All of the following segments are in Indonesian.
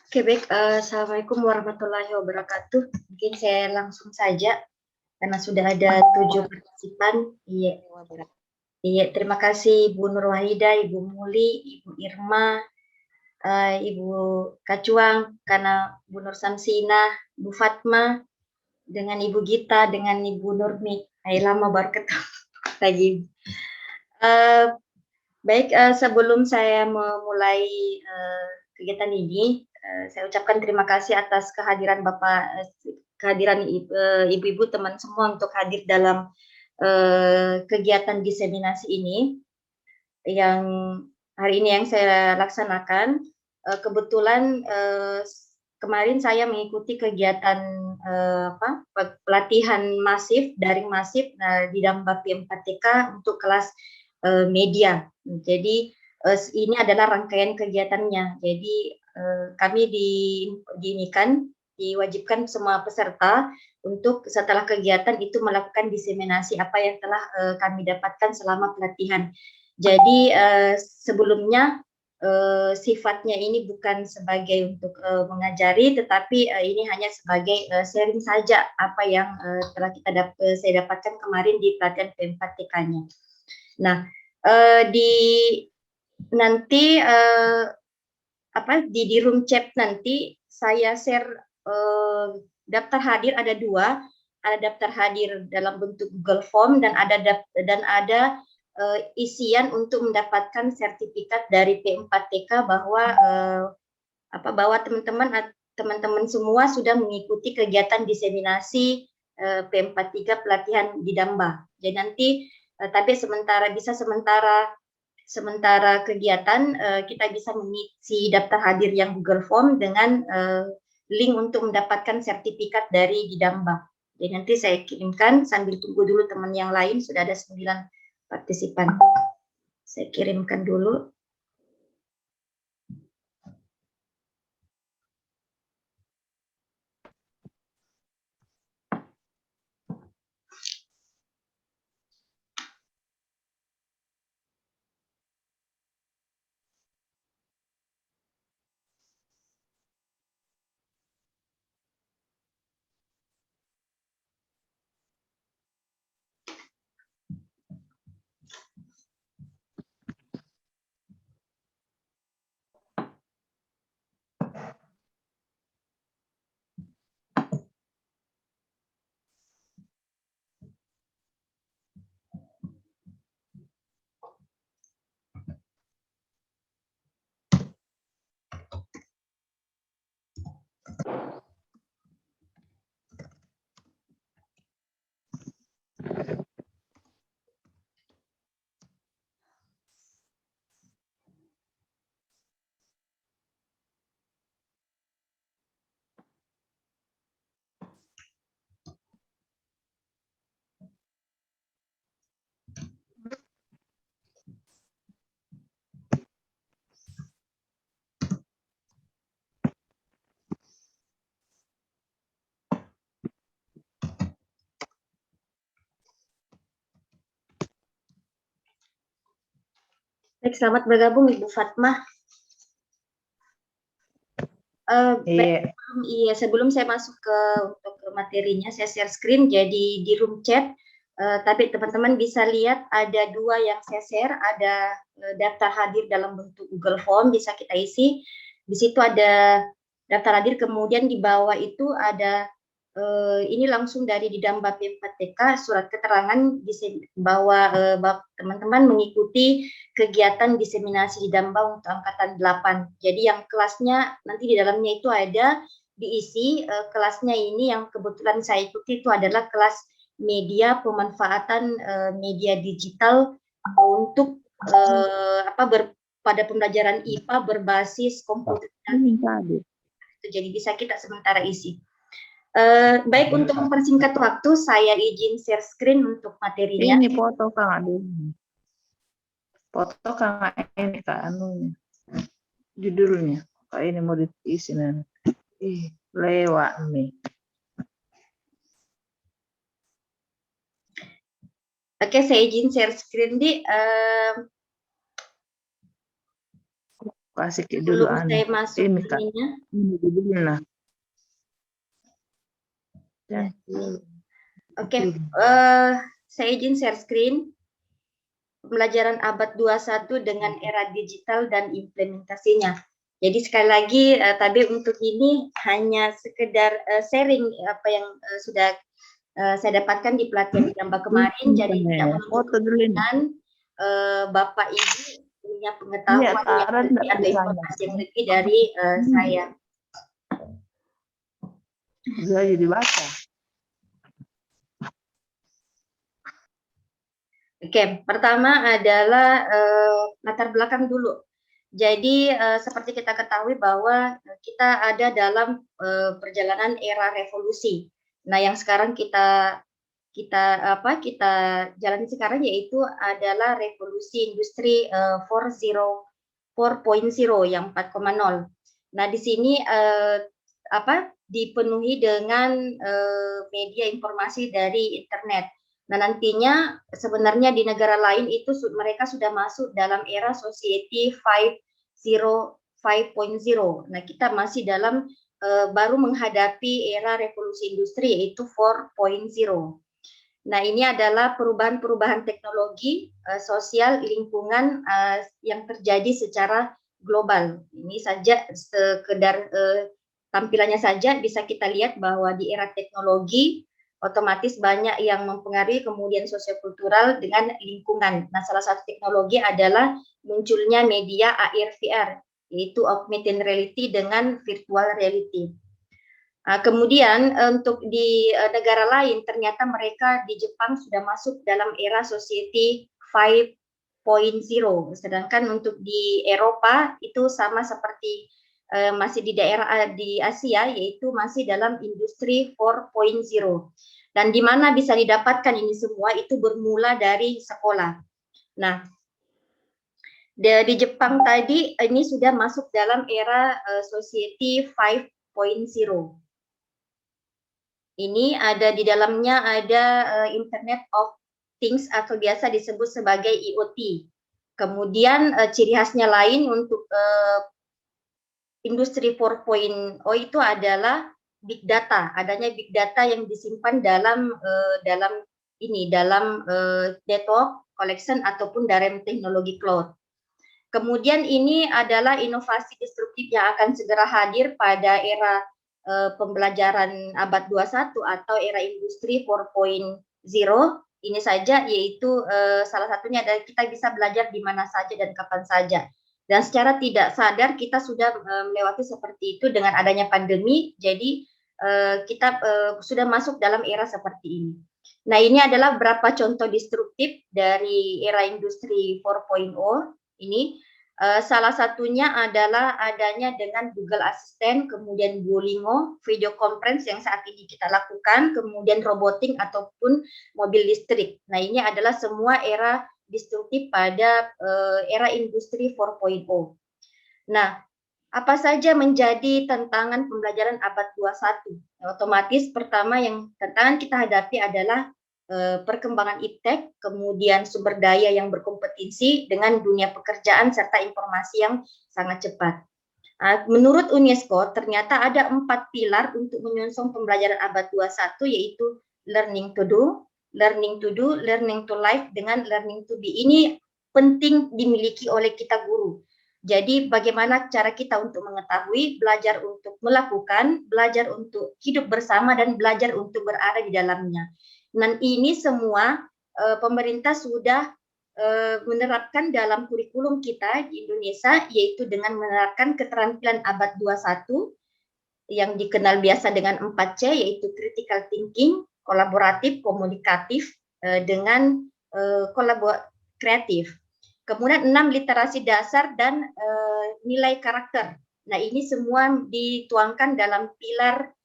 Oke, baik. Assalamualaikum warahmatullahi wabarakatuh. Mungkin saya langsung saja karena sudah ada 7 partisipan. Iya, iya. Terima kasih Bu Nur Wahida, Ibu Muli, Ibu Irma, Ibu Kacuang, karena Bu Nur Samsina, Bu Fatma, dengan Ibu Gita, dengan Ibu Nurmi. Lama baru ketemu lagi. Baik, sebelum saya memulai kegiatan ini, saya ucapkan terima kasih atas kehadiran Bapak, kehadiran ibu-ibu teman semua untuk hadir dalam kegiatan diseminasi ini yang hari ini yang saya laksanakan. Kebetulan kemarin saya mengikuti kegiatan pelatihan masif, daring masif di Damba P4TK untuk kelas media. Jadi ini adalah rangkaian kegiatannya. Jadi kami diwajibkan semua peserta untuk setelah kegiatan itu melakukan diseminasi apa yang telah kami dapatkan selama pelatihan. Jadi sebelumnya sifatnya ini bukan sebagai untuk mengajari, tetapi ini hanya sebagai sharing saja apa yang telah saya dapatkan kemarin di pelatihan P4TK-nya. Nah, di nanti di room chat nanti saya share daftar hadir ada 2, ada daftar hadir dalam bentuk Google Form dan ada isian untuk mendapatkan sertifikat dari P4TK bahwa teman-teman semua sudah mengikuti kegiatan diseminasi P4TK pelatihan di Damba. Jadi nanti tapi sementara kegiatan kita bisa mengisi daftar hadir yang Google Form dengan link untuk mendapatkan sertifikat dari Didamba. Jadi nanti saya kirimkan sambil tunggu dulu teman yang lain, sudah ada 9 partisipan. Saya kirimkan dulu. Baik, selamat bergabung Ibu Fatma. Iya, sebelum saya masuk untuk materinya, saya share screen jadi di room chat. Tapi teman-teman bisa lihat ada 2 yang saya share, ada daftar hadir dalam bentuk Google Form bisa kita isi. Di situ ada daftar hadir, kemudian di bawah itu ada ini langsung dari Didamba P4TK surat keterangan bahwa teman-teman mengikuti kegiatan diseminasi Didamba untuk angkatan 8. Jadi yang kelasnya nanti di dalamnya itu ada diisi kelasnya ini yang kebetulan saya ikuti itu adalah kelas media pemanfaatan media digital untuk pada pembelajaran IPA berbasis komputer. Jadi bisa kita sementara isi. Baik, untuk mempersingkat waktu, saya izin share screen untuk materinya. Ini foto Kak dulu. Foto Kak ini Kak anunya. Judulnya. Kak ini mau diisi nanti. Lewat nih. Oke, saya izin share screen di Kasih dulu Sebelum saya masuk ini Kak. ininya. Ini dulu nah. Ya. Ya. Oke, saya izin share screen. Pembelajaran abad 21 dengan era digital dan implementasinya. Jadi sekali lagi tadi untuk ini hanya sekedar sharing apa yang sudah saya dapatkan di pelatihan gambar kemarin. Jadi tidak menutup kemungkinan Bapak Ibu punya pengetahuan yang lebih atau informasi yang lebih dari saya. Bisa dibaca. Oke, pertama adalah latar belakang dulu. Jadi seperti kita ketahui bahwa kita ada dalam perjalanan era revolusi. Nah, yang sekarang kita jalani sekarang yaitu adalah revolusi industri 4.0 yang 4.0. Nah, di sini dipenuhi dengan media informasi dari internet. Nah, nantinya sebenarnya di negara lain itu mereka sudah masuk dalam era society 5.0. Nah, kita masih dalam baru menghadapi era revolusi industri yaitu 4.0. Nah, ini adalah perubahan-perubahan teknologi, sosial, lingkungan yang terjadi secara global. Ini saja sekedar tampilannya saja bisa kita lihat bahwa di era teknologi otomatis banyak yang mempengaruhi kemudian sosiokultural dengan lingkungan. Nah, salah satu teknologi adalah munculnya media AR VR, yaitu augmented reality dengan virtual reality. Kemudian untuk di negara lain ternyata mereka di Jepang sudah masuk dalam era society 5.0, sedangkan untuk di Eropa itu sama seperti masih di daerah di Asia yaitu masih dalam industri 4.0. Dan di mana bisa didapatkan ini semua itu bermula dari sekolah. Nah, di Jepang tadi ini sudah masuk dalam era society 5.0. Ini ada di dalamnya ada Internet of Things atau biasa disebut sebagai IoT. Kemudian ciri khasnya lain untuk industri 4.0 itu adalah big data. Adanya big data yang disimpan dalam network collection ataupun dalam teknologi cloud. Kemudian ini adalah inovasi disruptif yang akan segera hadir pada era pembelajaran abad 21 atau era industri 4.0. Ini saja yaitu salah satunya adalah kita bisa belajar di mana saja dan kapan saja. Dan secara tidak sadar kita sudah melewati seperti itu dengan adanya pandemi. Jadi kita sudah masuk dalam era seperti ini. Nah, ini adalah beberapa contoh disruptif dari era industri 4.0 ini. Salah satunya adalah adanya dengan Google Assistant, kemudian Duolingo, video conference yang saat ini kita lakukan, kemudian robotik ataupun mobil listrik. Nah, ini adalah semua era disruptif pada era industri 4.0. Nah, apa saja menjadi tantangan pembelajaran abad 21? Otomatis pertama yang tantangan kita hadapi adalah perkembangan iptek, kemudian sumber daya yang berkompetensi dengan dunia pekerjaan serta informasi yang sangat cepat. Menurut UNESCO, ternyata ada 4 pilar untuk menyongsong pembelajaran abad 21 yaitu learning to do, learning to life, dengan learning to be. Ini penting dimiliki oleh kita guru. Jadi bagaimana cara kita untuk mengetahui, belajar untuk melakukan, belajar untuk hidup bersama, dan belajar untuk berada di dalamnya. Dan ini semua pemerintah sudah menerapkan dalam kurikulum kita di Indonesia, yaitu dengan menerapkan keterampilan abad 21 yang dikenal biasa dengan 4C, yaitu critical thinking, kolaboratif, komunikatif, dengan kreatif. Kemudian 6 literasi dasar dan nilai karakter. Nah, ini semua dituangkan dalam pilar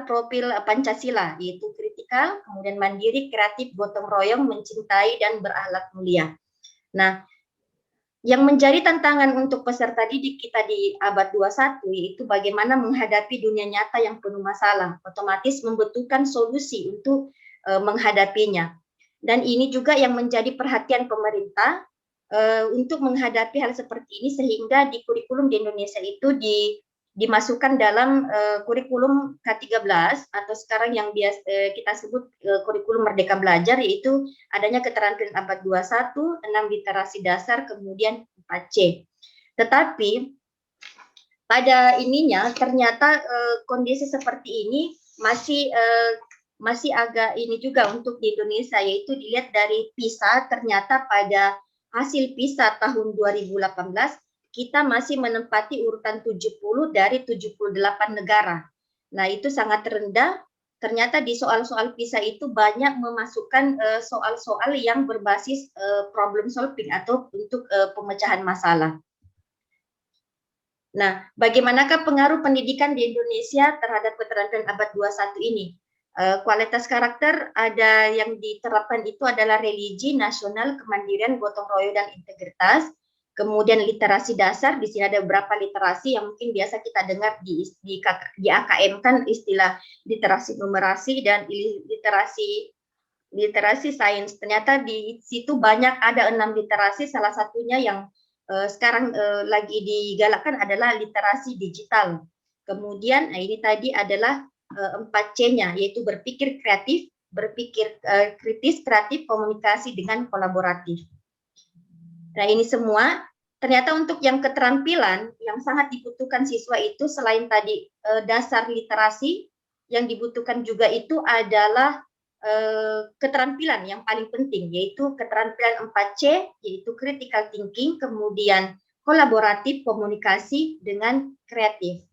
profil Pancasila, yaitu kritikal, kemudian mandiri, kreatif, gotong royong, mencintai, dan berakhlak mulia. Nah, yang menjadi tantangan untuk peserta didik kita di abad 21 yaitu bagaimana menghadapi dunia nyata yang penuh masalah, otomatis membutuhkan solusi untuk menghadapinya. Dan ini juga yang menjadi perhatian pemerintah untuk menghadapi hal seperti ini, sehingga di kurikulum di Indonesia itu dimasukkan dalam kurikulum K13 atau sekarang yang kita sebut kurikulum Merdeka Belajar, yaitu adanya keterampilan abad 21, 6 literasi dasar, kemudian 4C. Tetapi pada ininya ternyata kondisi seperti ini masih agak ini juga untuk di Indonesia, yaitu dilihat dari PISA, ternyata pada hasil PISA tahun 2018 kita masih menempati urutan 70 dari 78 negara. Nah, itu sangat rendah. Ternyata di soal-soal PISA itu banyak memasukkan soal-soal yang berbasis problem solving atau untuk pemecahan masalah. Nah, bagaimanakah pengaruh pendidikan di Indonesia terhadap keterampilan abad 21 ini? Kualitas karakter ada yang diterapkan itu adalah religi, nasional, kemandirian, gotong royong, dan integritas. Kemudian literasi dasar, di sini ada beberapa literasi yang mungkin biasa kita dengar di AKM, kan istilah literasi numerasi dan literasi sains. Ternyata di situ banyak, ada 6 literasi, salah satunya yang sekarang lagi digalakkan adalah literasi digital. Kemudian ini tadi adalah 4C-nya, yaitu berpikir kreatif, berpikir kritis, kreatif, komunikasi dengan kolaboratif. Nah, ini semua ternyata untuk yang keterampilan yang sangat dibutuhkan siswa itu, selain tadi dasar literasi, yang dibutuhkan juga itu adalah keterampilan yang paling penting, yaitu keterampilan 4C, yaitu critical thinking, kemudian kolaboratif, komunikasi dengan kreatif.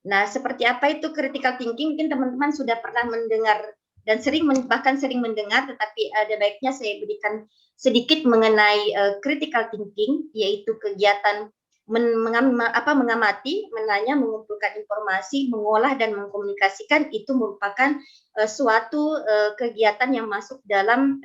Nah, seperti apa itu critical thinking? Mungkin teman-teman sudah pernah mendengar dan bahkan sering mendengar, tetapi ada baiknya saya berikan sedikit mengenai critical thinking, yaitu kegiatan mengamati, menanya, mengumpulkan informasi, mengolah dan mengkomunikasikan. Itu merupakan suatu kegiatan yang masuk dalam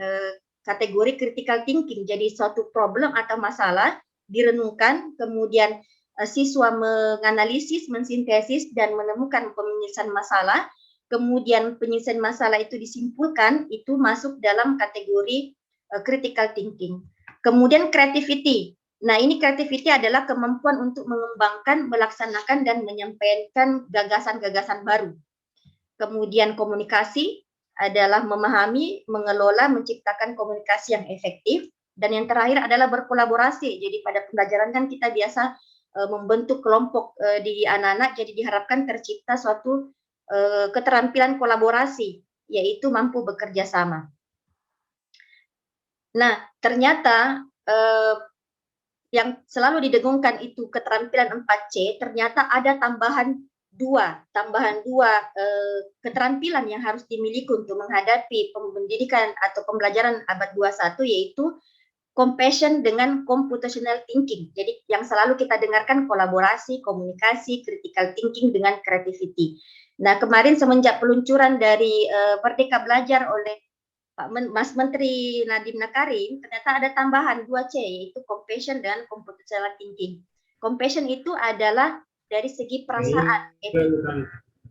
kategori critical thinking. Jadi suatu problem atau masalah direnungkan, kemudian siswa menganalisis, mensintesis, dan menemukan penyelesaian masalah. Kemudian penyelesaian masalah itu disimpulkan, itu masuk dalam kategori critical thinking. Kemudian creativity. Nah, ini creativity adalah kemampuan untuk mengembangkan, melaksanakan, dan menyampaikan gagasan-gagasan baru. Kemudian komunikasi adalah memahami, mengelola, menciptakan komunikasi yang efektif. Dan yang terakhir adalah berkolaborasi. Jadi pada pembelajaran kan kita biasa membentuk kelompok di anak-anak, jadi diharapkan tercipta suatu keterampilan kolaborasi, yaitu mampu bekerja sama. Nah, ternyata yang selalu didengungkan itu keterampilan 4C, ternyata ada tambahan dua keterampilan yang harus dimiliki untuk menghadapi pendidikan atau pembelajaran abad 21, yaitu compassion dengan computational thinking. Jadi yang selalu kita dengarkan kolaborasi, komunikasi, critical thinking dengan creativity. Nah, kemarin semenjak peluncuran dari Merdeka Belajar oleh Mas Menteri Nadiem Makarim, ternyata ada tambahan 2C, yaitu compassion dan computational thinking. Compassion itu adalah dari segi perasaan.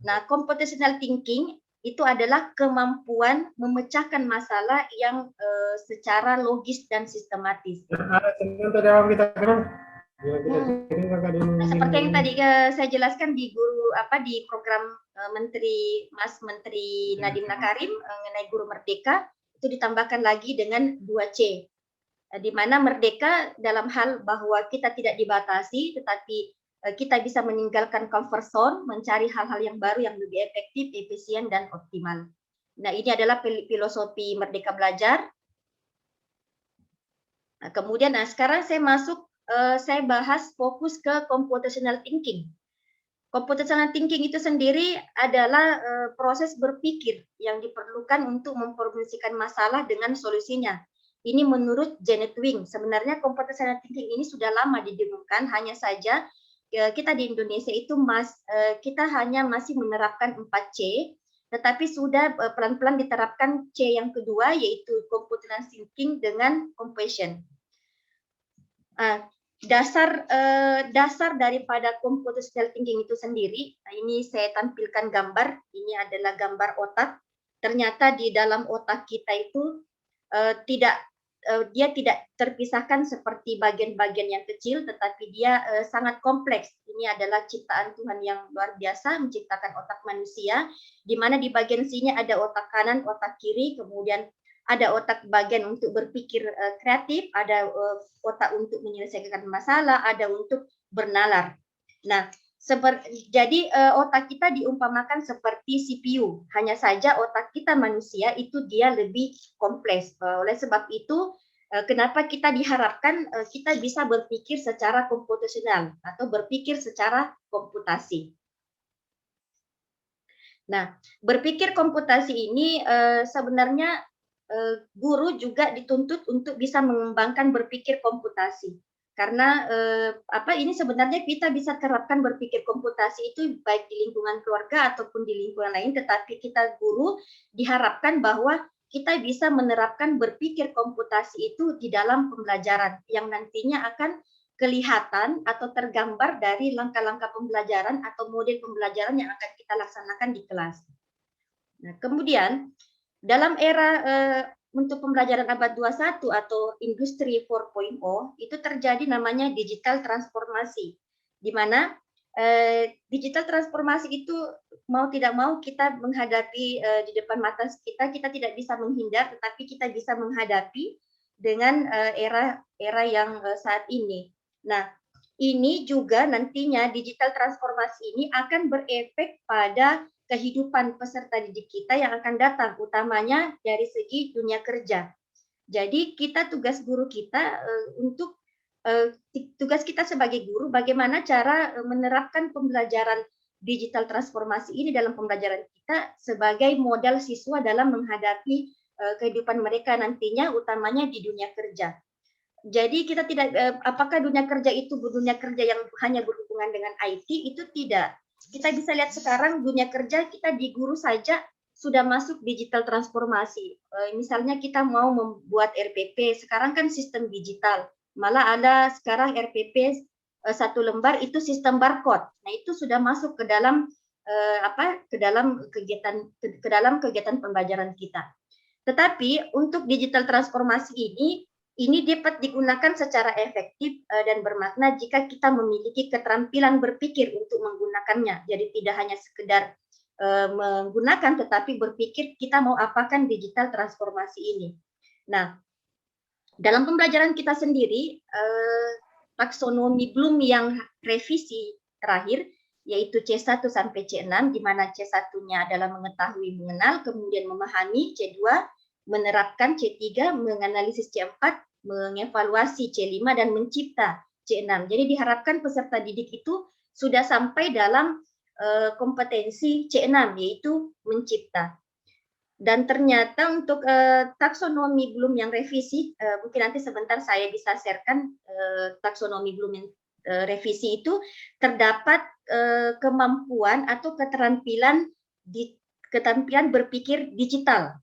Nah, computational thinking itu adalah kemampuan memecahkan masalah yang secara logis dan sistematis. Seperti yang tadi saya jelaskan di program Mas Menteri Nadiem Makarim mengenai guru merdeka, itu ditambahkan lagi dengan 2C, di mana merdeka dalam hal bahwa kita tidak dibatasi, tetapi kita bisa meninggalkan comfort zone, mencari hal-hal yang baru yang lebih efektif, efisien, dan optimal. Nah, ini adalah filosofi Merdeka Belajar. Nah, kemudian sekarang saya bahas fokus ke computational thinking. Computational thinking itu sendiri adalah proses berpikir yang diperlukan untuk mempromosikan masalah dengan solusinya. Ini menurut Janet Wing. Sebenarnya computational thinking ini sudah lama didengungkan, hanya saja kita di Indonesia itu kita hanya masih menerapkan 4C, tetapi sudah pelan-pelan diterapkan C yang kedua, yaitu computational thinking dengan compassion. Dasar daripada computational thinking itu sendiri, nah ini saya tampilkan gambar. Ini adalah gambar otak. Ternyata di dalam otak kita itu tidak dia tidak terpisahkan seperti bagian-bagian yang kecil, tetapi dia sangat kompleks. Ini adalah ciptaan Tuhan yang luar biasa, menciptakan otak manusia, di mana di bagian sini ada otak kanan, otak kiri, kemudian ada otak bagian untuk berpikir kreatif, ada otak untuk menyelesaikan masalah, ada untuk bernalar. Nah, jadi otak kita diumpamakan seperti CPU. Hanya saja otak kita manusia itu dia lebih kompleks. Oleh sebab itu, kenapa kita diharapkan kita bisa berpikir secara komputasional atau berpikir secara komputasi. Nah, berpikir komputasi ini sebenarnya guru juga dituntut untuk bisa mengembangkan berpikir komputasi. Karena ini sebenarnya kita bisa terapkan berpikir komputasi itu baik di lingkungan keluarga ataupun di lingkungan lain, tetapi kita guru diharapkan bahwa kita bisa menerapkan berpikir komputasi itu di dalam pembelajaran yang nantinya akan kelihatan atau tergambar dari langkah-langkah pembelajaran atau model pembelajaran yang akan kita laksanakan di kelas. Nah, kemudian dalam era untuk pembelajaran abad 21 atau industri 4.0 itu terjadi namanya digital transformasi, di mana digital transformasi itu mau tidak mau kita menghadapi di depan mata kita tidak bisa menghindar, tetapi kita bisa menghadapi dengan era yang saat ini. Nah, ini juga nantinya digital transformasi ini akan berefek pada kehidupan peserta didik kita yang akan datang, utamanya dari segi dunia kerja. Jadi tugas guru kita tugas kita sebagai guru bagaimana cara menerapkan pembelajaran digital transformasi ini dalam pembelajaran kita sebagai modal siswa dalam menghadapi kehidupan mereka nantinya, utamanya di dunia kerja. Jadi kita tidak, apakah dunia kerja itu dunia kerja yang hanya berhubungan dengan IT, itu tidak. Kita bisa lihat sekarang dunia kerja kita di guru saja sudah masuk digital transformasi. Misalnya kita mau membuat RPP, sekarang kan sistem digital. Malah ada sekarang RPP satu lembar itu sistem barcode. Nah, itu sudah masuk ke dalam ke dalam kegiatan pembelajaran kita. Tetapi untuk digital transformasi ini dapat digunakan secara efektif dan bermakna jika kita memiliki keterampilan berpikir untuk menggunakannya. Jadi tidak hanya sekedar menggunakan, tetapi berpikir kita mau apakan digital transformasi ini. Nah, dalam pembelajaran kita sendiri, taksonomi Bloom yang revisi terakhir, yaitu C1 sampai C6, di mana C1-nya adalah mengetahui, mengenal, kemudian memahami, C2, menerapkan, C3, menganalisis, C4, mengevaluasi, C5, dan mencipta, C6. Jadi diharapkan peserta didik itu sudah sampai dalam kompetensi C6, yaitu mencipta. Dan ternyata untuk taksonomi Bloom yang revisi, mungkin nanti sebentar saya bisa sharekan taksonomi Bloom yang revisi itu terdapat kemampuan atau keterampilan berpikir digital.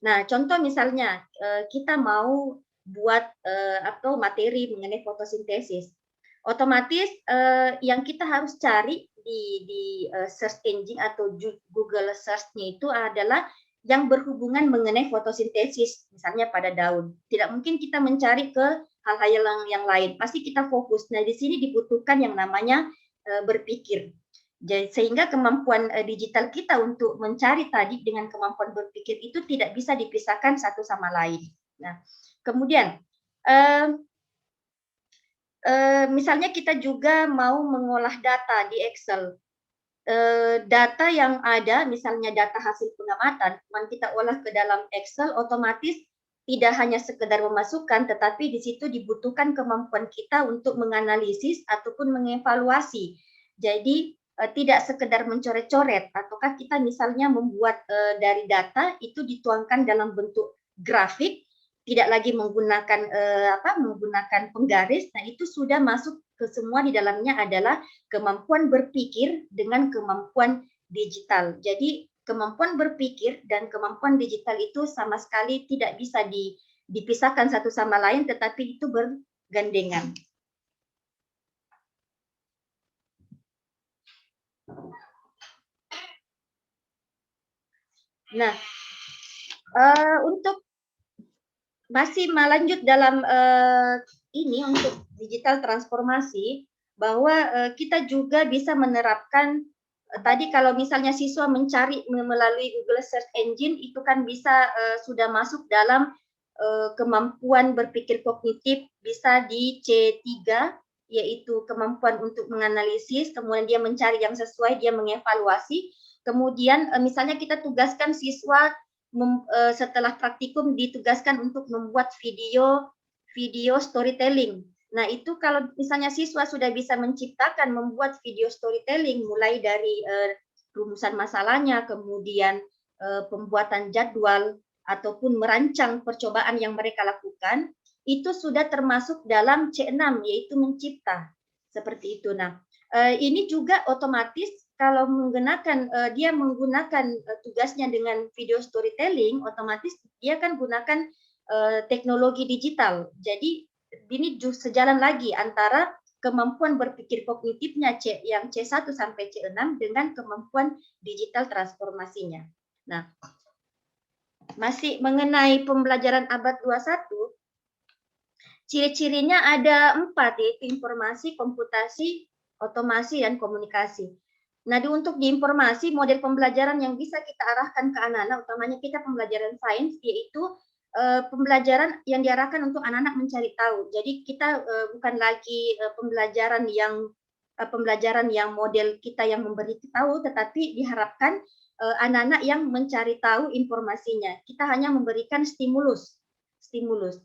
Nah, contoh misalnya kita mau buat atau materi mengenai fotosintesis. Otomatis yang kita harus cari di search engine atau Google Search-nya itu adalah yang berhubungan mengenai fotosintesis, misalnya pada daun. Tidak mungkin kita mencari ke hal-hal yang lain. Pasti kita fokus. Nah, di sini dibutuhkan yang namanya berpikir. Jadi, sehingga kemampuan digital kita untuk mencari tadi dengan kemampuan berpikir itu tidak bisa dipisahkan satu sama lain. Nah, kemudian misalnya kita juga mau mengolah data di Excel. Data yang ada, misalnya data hasil pengamatan, kita olah ke dalam Excel, otomatis tidak hanya sekedar memasukkan, tetapi di situ dibutuhkan kemampuan kita untuk menganalisis ataupun mengevaluasi. Jadi tidak sekedar mencoret-coret, ataukah kita misalnya membuat dari data itu dituangkan dalam bentuk grafik, tidak lagi menggunakan menggunakan penggaris. Nah, itu sudah masuk ke semua di dalamnya adalah kemampuan berpikir dengan kemampuan digital. Jadi kemampuan berpikir dan kemampuan digital itu sama sekali tidak bisa dipisahkan satu sama lain, tetapi itu bergandengan. Nah, untuk masih melanjut dalam ini untuk digital transformasi, bahwa kita juga bisa menerapkan tadi kalau misalnya siswa mencari melalui Google Search Engine itu kan bisa sudah masuk dalam kemampuan berpikir kognitif, bisa di C3, yaitu kemampuan untuk menganalisis, kemudian dia mencari yang sesuai, dia mengevaluasi, kemudian misalnya kita tugaskan siswa setelah praktikum ditugaskan untuk membuat video storytelling. Nah, itu kalau misalnya siswa sudah bisa menciptakan, membuat video storytelling, mulai dari rumusan masalahnya, kemudian pembuatan jadwal, ataupun merancang percobaan yang mereka lakukan, itu sudah termasuk dalam C6, yaitu mencipta. Seperti itu. Nah, ini juga otomatis kalau dia menggunakan tugasnya dengan video storytelling, otomatis dia kan gunakan teknologi digital. Jadi ini sejalan lagi antara kemampuan berpikir kognitifnya yang C1 sampai C6 dengan kemampuan digital transformasinya. Nah, masih mengenai pembelajaran abad 21, ciri-cirinya ada 4, yaitu informasi, komputasi, otomasi, dan komunikasi. Nah, untuk di informasi, model pembelajaran yang bisa kita arahkan ke anak-anak, utamanya kita pembelajaran sains, yaitu pembelajaran yang diarahkan untuk anak-anak mencari tahu. Jadi kita bukan lagi pembelajaran yang model kita yang memberi tahu, tetapi diharapkan anak-anak yang mencari tahu informasinya. Kita hanya memberikan stimulus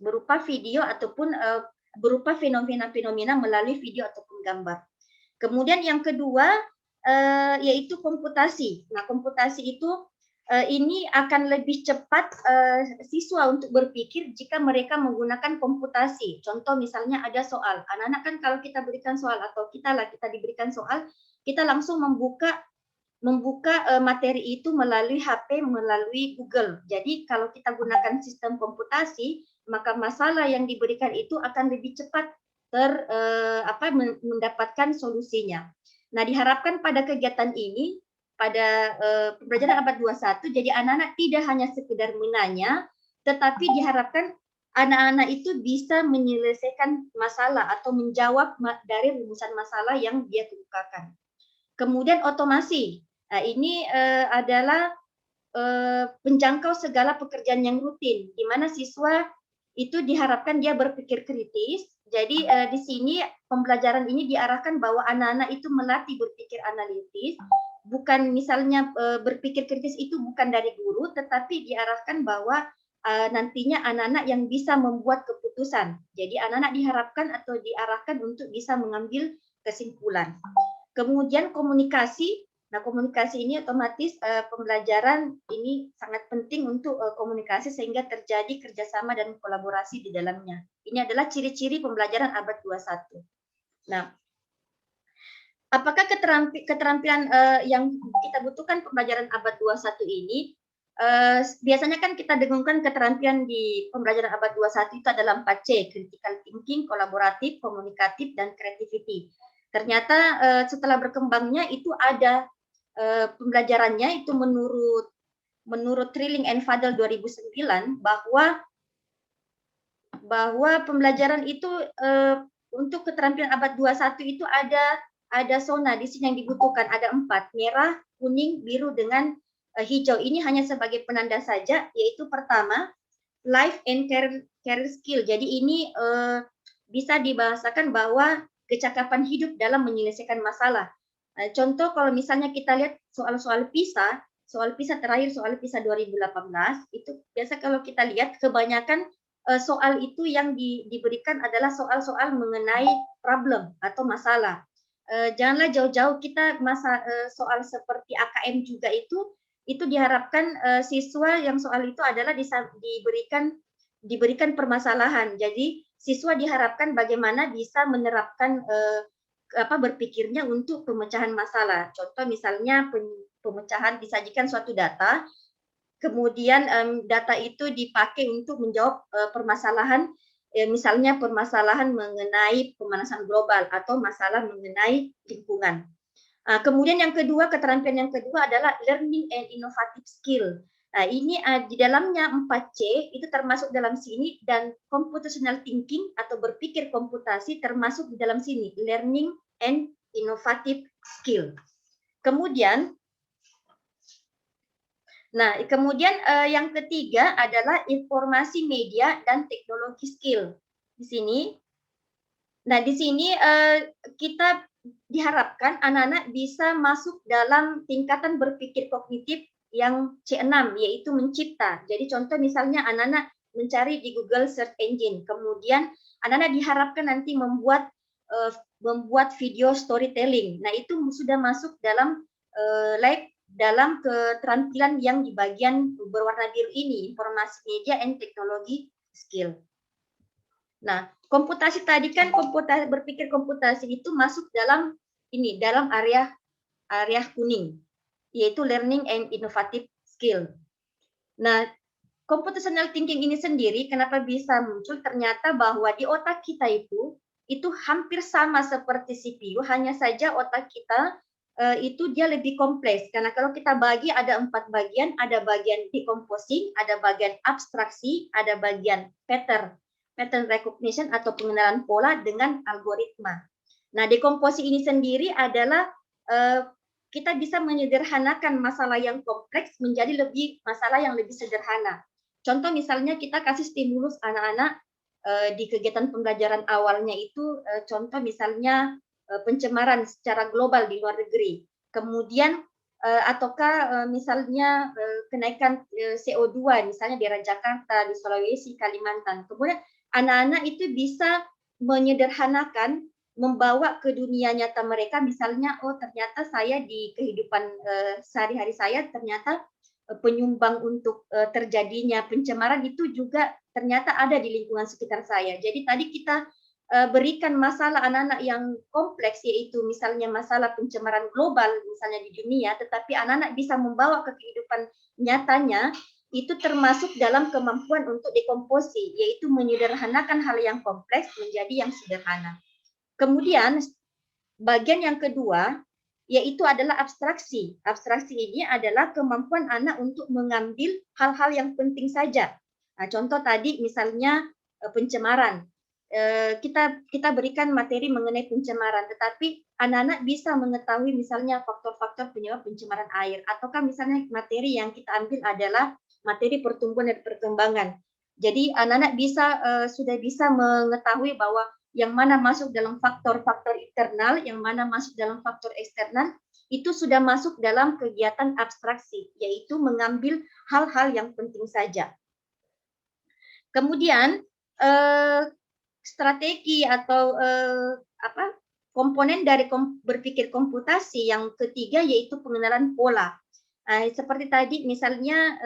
berupa video ataupun berupa fenomena-fenomena melalui video ataupun gambar. Kemudian yang kedua yaitu komputasi. Nah, komputasi itu ini akan lebih cepat siswa untuk berpikir jika mereka menggunakan komputasi. Contoh misalnya ada soal. Anak-anak kan kalau kita berikan soal atau kita diberikan soal, kita langsung membuka materi itu melalui HP, melalui Google. Jadi kalau kita gunakan sistem komputasi, maka masalah yang diberikan itu akan lebih cepat mendapatkan solusinya. Nah, diharapkan pada kegiatan ini, pada pembelajaran abad 21, jadi anak-anak tidak hanya sekedar menanya, tetapi diharapkan anak-anak itu bisa menyelesaikan masalah atau menjawab dari rumusan masalah yang dia kemukakan. Kemudian otomasi. Nah, ini adalah menjangkau segala pekerjaan yang rutin, di mana siswa itu diharapkan dia berpikir kritis. Jadi di sini pembelajaran ini diarahkan bahwa anak-anak itu melatih berpikir analitis, bukan misalnya berpikir kritis itu bukan dari guru, tetapi diarahkan bahwa nantinya anak-anak yang bisa membuat keputusan. Jadi anak-anak diharapkan atau diarahkan untuk bisa mengambil kesimpulan. Kemudian komunikasi. Nah, komunikasi ini otomatis pembelajaran ini sangat penting untuk komunikasi sehingga terjadi kerjasama dan kolaborasi di dalamnya. Ini adalah ciri-ciri pembelajaran abad 21. Nah, apakah keterampilan yang kita butuhkan pembelajaran abad 21 ini? Biasanya kan kita dengungkan keterampilan di pembelajaran abad 21 itu adalah 4C, critical thinking, kolaboratif, komunikatif, dan creativity. Ternyata setelah berkembangnya itu ada pembelajarannya itu menurut Trilling and Fadel 2009 bahwa pembelajaran itu untuk keterampilan abad 21 itu ada zona di sini yang dibutuhkan, ada 4, merah, kuning, biru, dengan hijau. Ini hanya sebagai penanda saja, yaitu pertama life and career skill. Jadi ini bisa dibahasakan bahwa kecakapan hidup dalam menyelesaikan masalah. Contoh kalau misalnya kita lihat soal-soal PISA terakhir, soal PISA 2018, itu biasa kalau kita lihat kebanyakan soal itu yang diberikan adalah soal-soal mengenai problem atau masalah. Janganlah jauh-jauh kita soal seperti AKM juga itu diharapkan siswa yang soal itu adalah diberikan permasalahan. Jadi siswa diharapkan bagaimana bisa menerapkan berpikirnya untuk pemecahan masalah. Contoh misalnya pemecahan disajikan suatu data, kemudian data itu dipakai untuk menjawab permasalahan, misalnya permasalahan mengenai pemanasan global atau masalah mengenai lingkungan. Kemudian yang kedua, keterampilan yang kedua adalah learning and innovative skill. Ini di dalamnya 4C itu termasuk dalam sini, dan computational thinking atau berpikir komputasi termasuk di dalam sini, learning and innovative skill. Kemudian yang ketiga adalah informasi media dan teknologi skill. Di sini kita diharapkan anak-anak bisa masuk dalam tingkatan berpikir kognitif yang C6, yaitu mencipta. Jadi contoh misalnya anak-anak mencari di Google Search Engine, kemudian anak-anak diharapkan nanti membuat video storytelling. Nah, itu sudah masuk dalam dalam keterampilan yang di bagian berwarna biru ini, informasi media and teknologi skill. Nah, komputasi tadi kan berpikir komputasi itu masuk dalam dalam area kuning, yaitu learning and innovative skill. Nah, computational thinking ini sendiri kenapa bisa muncul? Ternyata bahwa di otak kita itu hampir sama seperti CPU, hanya saja otak kita itu dia lebih kompleks, karena kalau kita bagi ada 4 bagian, ada bagian decomposing, ada bagian abstraksi, ada bagian pattern recognition atau pengenalan pola dengan algoritma. Nah, decomposing ini sendiri adalah kita bisa menyederhanakan masalah yang kompleks menjadi masalah yang lebih sederhana. Contoh misalnya kita kasih stimulus anak-anak di kegiatan pembelajaran awalnya itu, contoh misalnya pencemaran secara global di luar negeri. Kemudian ataukah misalnya kenaikan CO2 misalnya di daerah Jakarta, di Sulawesi, Kalimantan. Kemudian anak-anak itu bisa menyederhanakan, membawa ke dunia nyata mereka, misalnya ternyata saya di kehidupan sehari-hari saya ternyata penyumbang untuk terjadinya pencemaran itu juga ternyata ada di lingkungan sekitar saya. Jadi tadi kita berikan masalah anak-anak yang kompleks, yaitu misalnya masalah pencemaran global misalnya di dunia, tetapi anak-anak bisa membawa ke kehidupan nyatanya, itu termasuk dalam kemampuan untuk dekomposi, yaitu menyederhanakan hal yang kompleks menjadi yang sederhana. Kemudian bagian yang kedua yaitu adalah abstraksi. Abstraksi ini adalah kemampuan anak untuk mengambil hal-hal yang penting saja. Nah, contoh tadi misalnya pencemaran. Kita berikan materi mengenai pencemaran, tetapi anak-anak bisa mengetahui misalnya faktor-faktor penyebab pencemaran air, ataukah misalnya materi yang kita ambil adalah materi pertumbuhan dan perkembangan. Jadi anak-anak sudah bisa mengetahui bahwa yang mana masuk dalam faktor-faktor internal, yang mana masuk dalam faktor eksternal, itu sudah masuk dalam kegiatan abstraksi, yaitu mengambil hal-hal yang penting saja. Kemudian strategi atau komponen dari berpikir komputasi yang ketiga yaitu pengenalan pola. Seperti tadi misalnya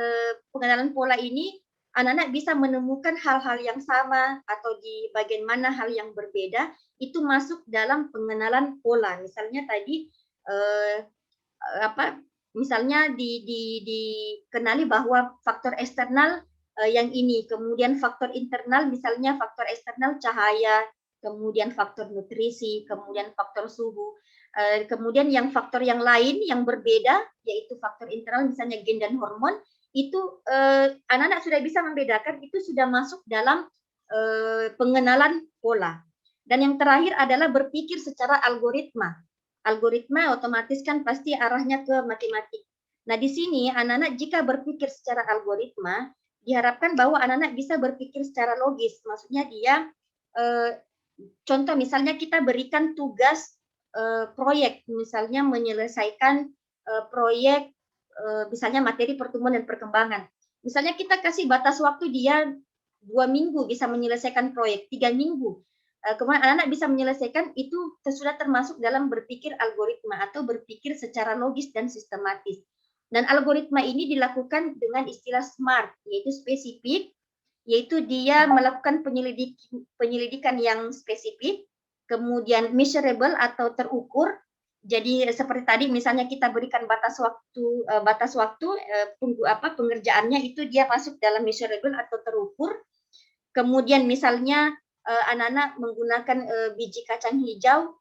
pengenalan pola ini anak-anak bisa menemukan hal-hal yang sama atau di bagian mana hal yang berbeda, itu masuk dalam pengenalan pola. Misalnya tadi misalnya dikenali bahwa faktor eksternal yang ini, kemudian faktor internal misalnya faktor eksternal cahaya, kemudian faktor nutrisi, kemudian faktor suhu, kemudian yang faktor yang lain yang berbeda yaitu faktor internal misalnya gen dan hormon, itu anak-anak sudah bisa membedakan, itu sudah masuk dalam pengenalan pola. Dan yang terakhir adalah berpikir secara algoritma. Algoritma otomatis kan pasti arahnya ke matematik. Nah, di sini anak-anak jika berpikir secara algoritma, diharapkan bahwa anak-anak bisa berpikir secara logis. Maksudnya dia, contoh misalnya kita berikan tugas proyek, misalnya menyelesaikan proyek, misalnya materi pertumbuhan dan perkembangan. Misalnya kita kasih batas waktu dia 2 minggu bisa menyelesaikan proyek, 3 minggu. Kemudian anak-anak bisa menyelesaikan, itu sudah termasuk dalam berpikir algoritma atau berpikir secara logis dan sistematis. Dan algoritma ini dilakukan dengan istilah SMART, yaitu spesifik, yaitu dia melakukan penyelidikan yang spesifik, kemudian measurable atau terukur. Jadi seperti tadi misalnya kita berikan batas waktu pengerjaannya itu dia masuk dalam measurable atau terukur. Kemudian misalnya anak-anak menggunakan biji kacang hijau,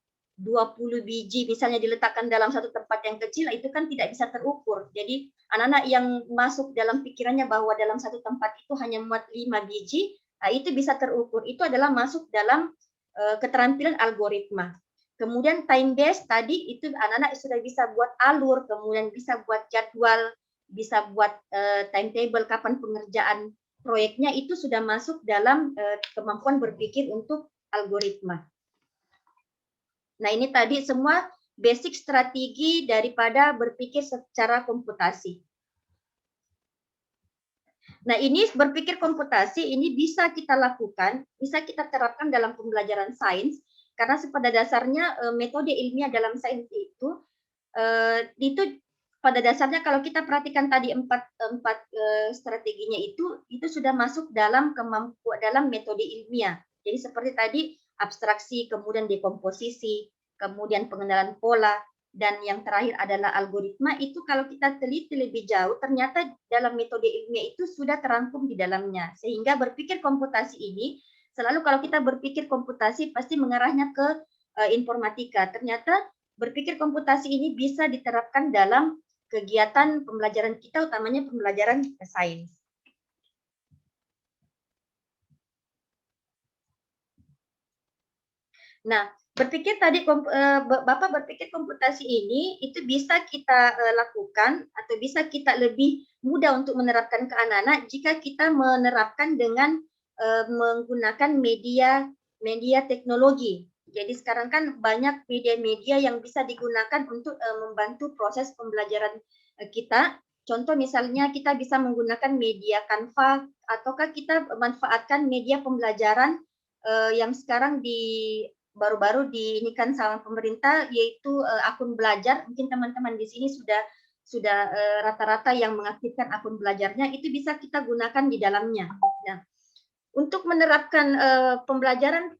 20 biji misalnya diletakkan dalam satu tempat yang kecil, itu kan tidak bisa terukur. Jadi anak-anak yang masuk dalam pikirannya bahwa dalam satu tempat itu hanya muat 5 biji, itu bisa terukur. Itu adalah masuk dalam keterampilan algoritma. Kemudian time based tadi itu anak-anak sudah bisa buat alur, kemudian bisa buat jadwal, bisa buat timetable kapan pengerjaan proyeknya, itu sudah masuk dalam kemampuan berpikir untuk algoritma. Nah, ini tadi semua basic strategi daripada berpikir secara komputasi. Nah, ini berpikir komputasi ini bisa kita lakukan, bisa kita terapkan dalam pembelajaran sains, karena pada dasarnya metode ilmiah dalam sains itu pada dasarnya kalau kita perhatikan tadi empat strateginya itu sudah masuk dalam dalam metode ilmiah. Jadi seperti tadi abstraksi, kemudian dekomposisi, kemudian pengenalan pola, dan yang terakhir adalah algoritma. Itu kalau kita teliti lebih jauh, ternyata dalam metode ilmiah itu sudah terangkum di dalamnya. Sehingga berpikir komputasi ini, selalu kalau kita berpikir komputasi pasti mengarahnya ke informatika. Ternyata berpikir komputasi ini bisa diterapkan dalam kegiatan pembelajaran kita, utamanya pembelajaran sains. Nah, Bapak berpikir komputasi ini itu bisa kita lakukan atau bisa kita lebih mudah untuk menerapkan ke anak-anak jika kita menerapkan dengan menggunakan media teknologi. Jadi sekarang kan banyak media-media yang bisa digunakan untuk membantu proses pembelajaran kita. Contoh misalnya kita bisa menggunakan media Canva, ataukah kita manfaatkan media pembelajaran yang sekarang baru-baru diinikan sama pemerintah, yaitu akun belajar. Mungkin teman-teman di sini sudah rata-rata yang mengaktifkan akun belajarnya, itu bisa kita gunakan di dalamnya. Nah, untuk menerapkan pembelajaran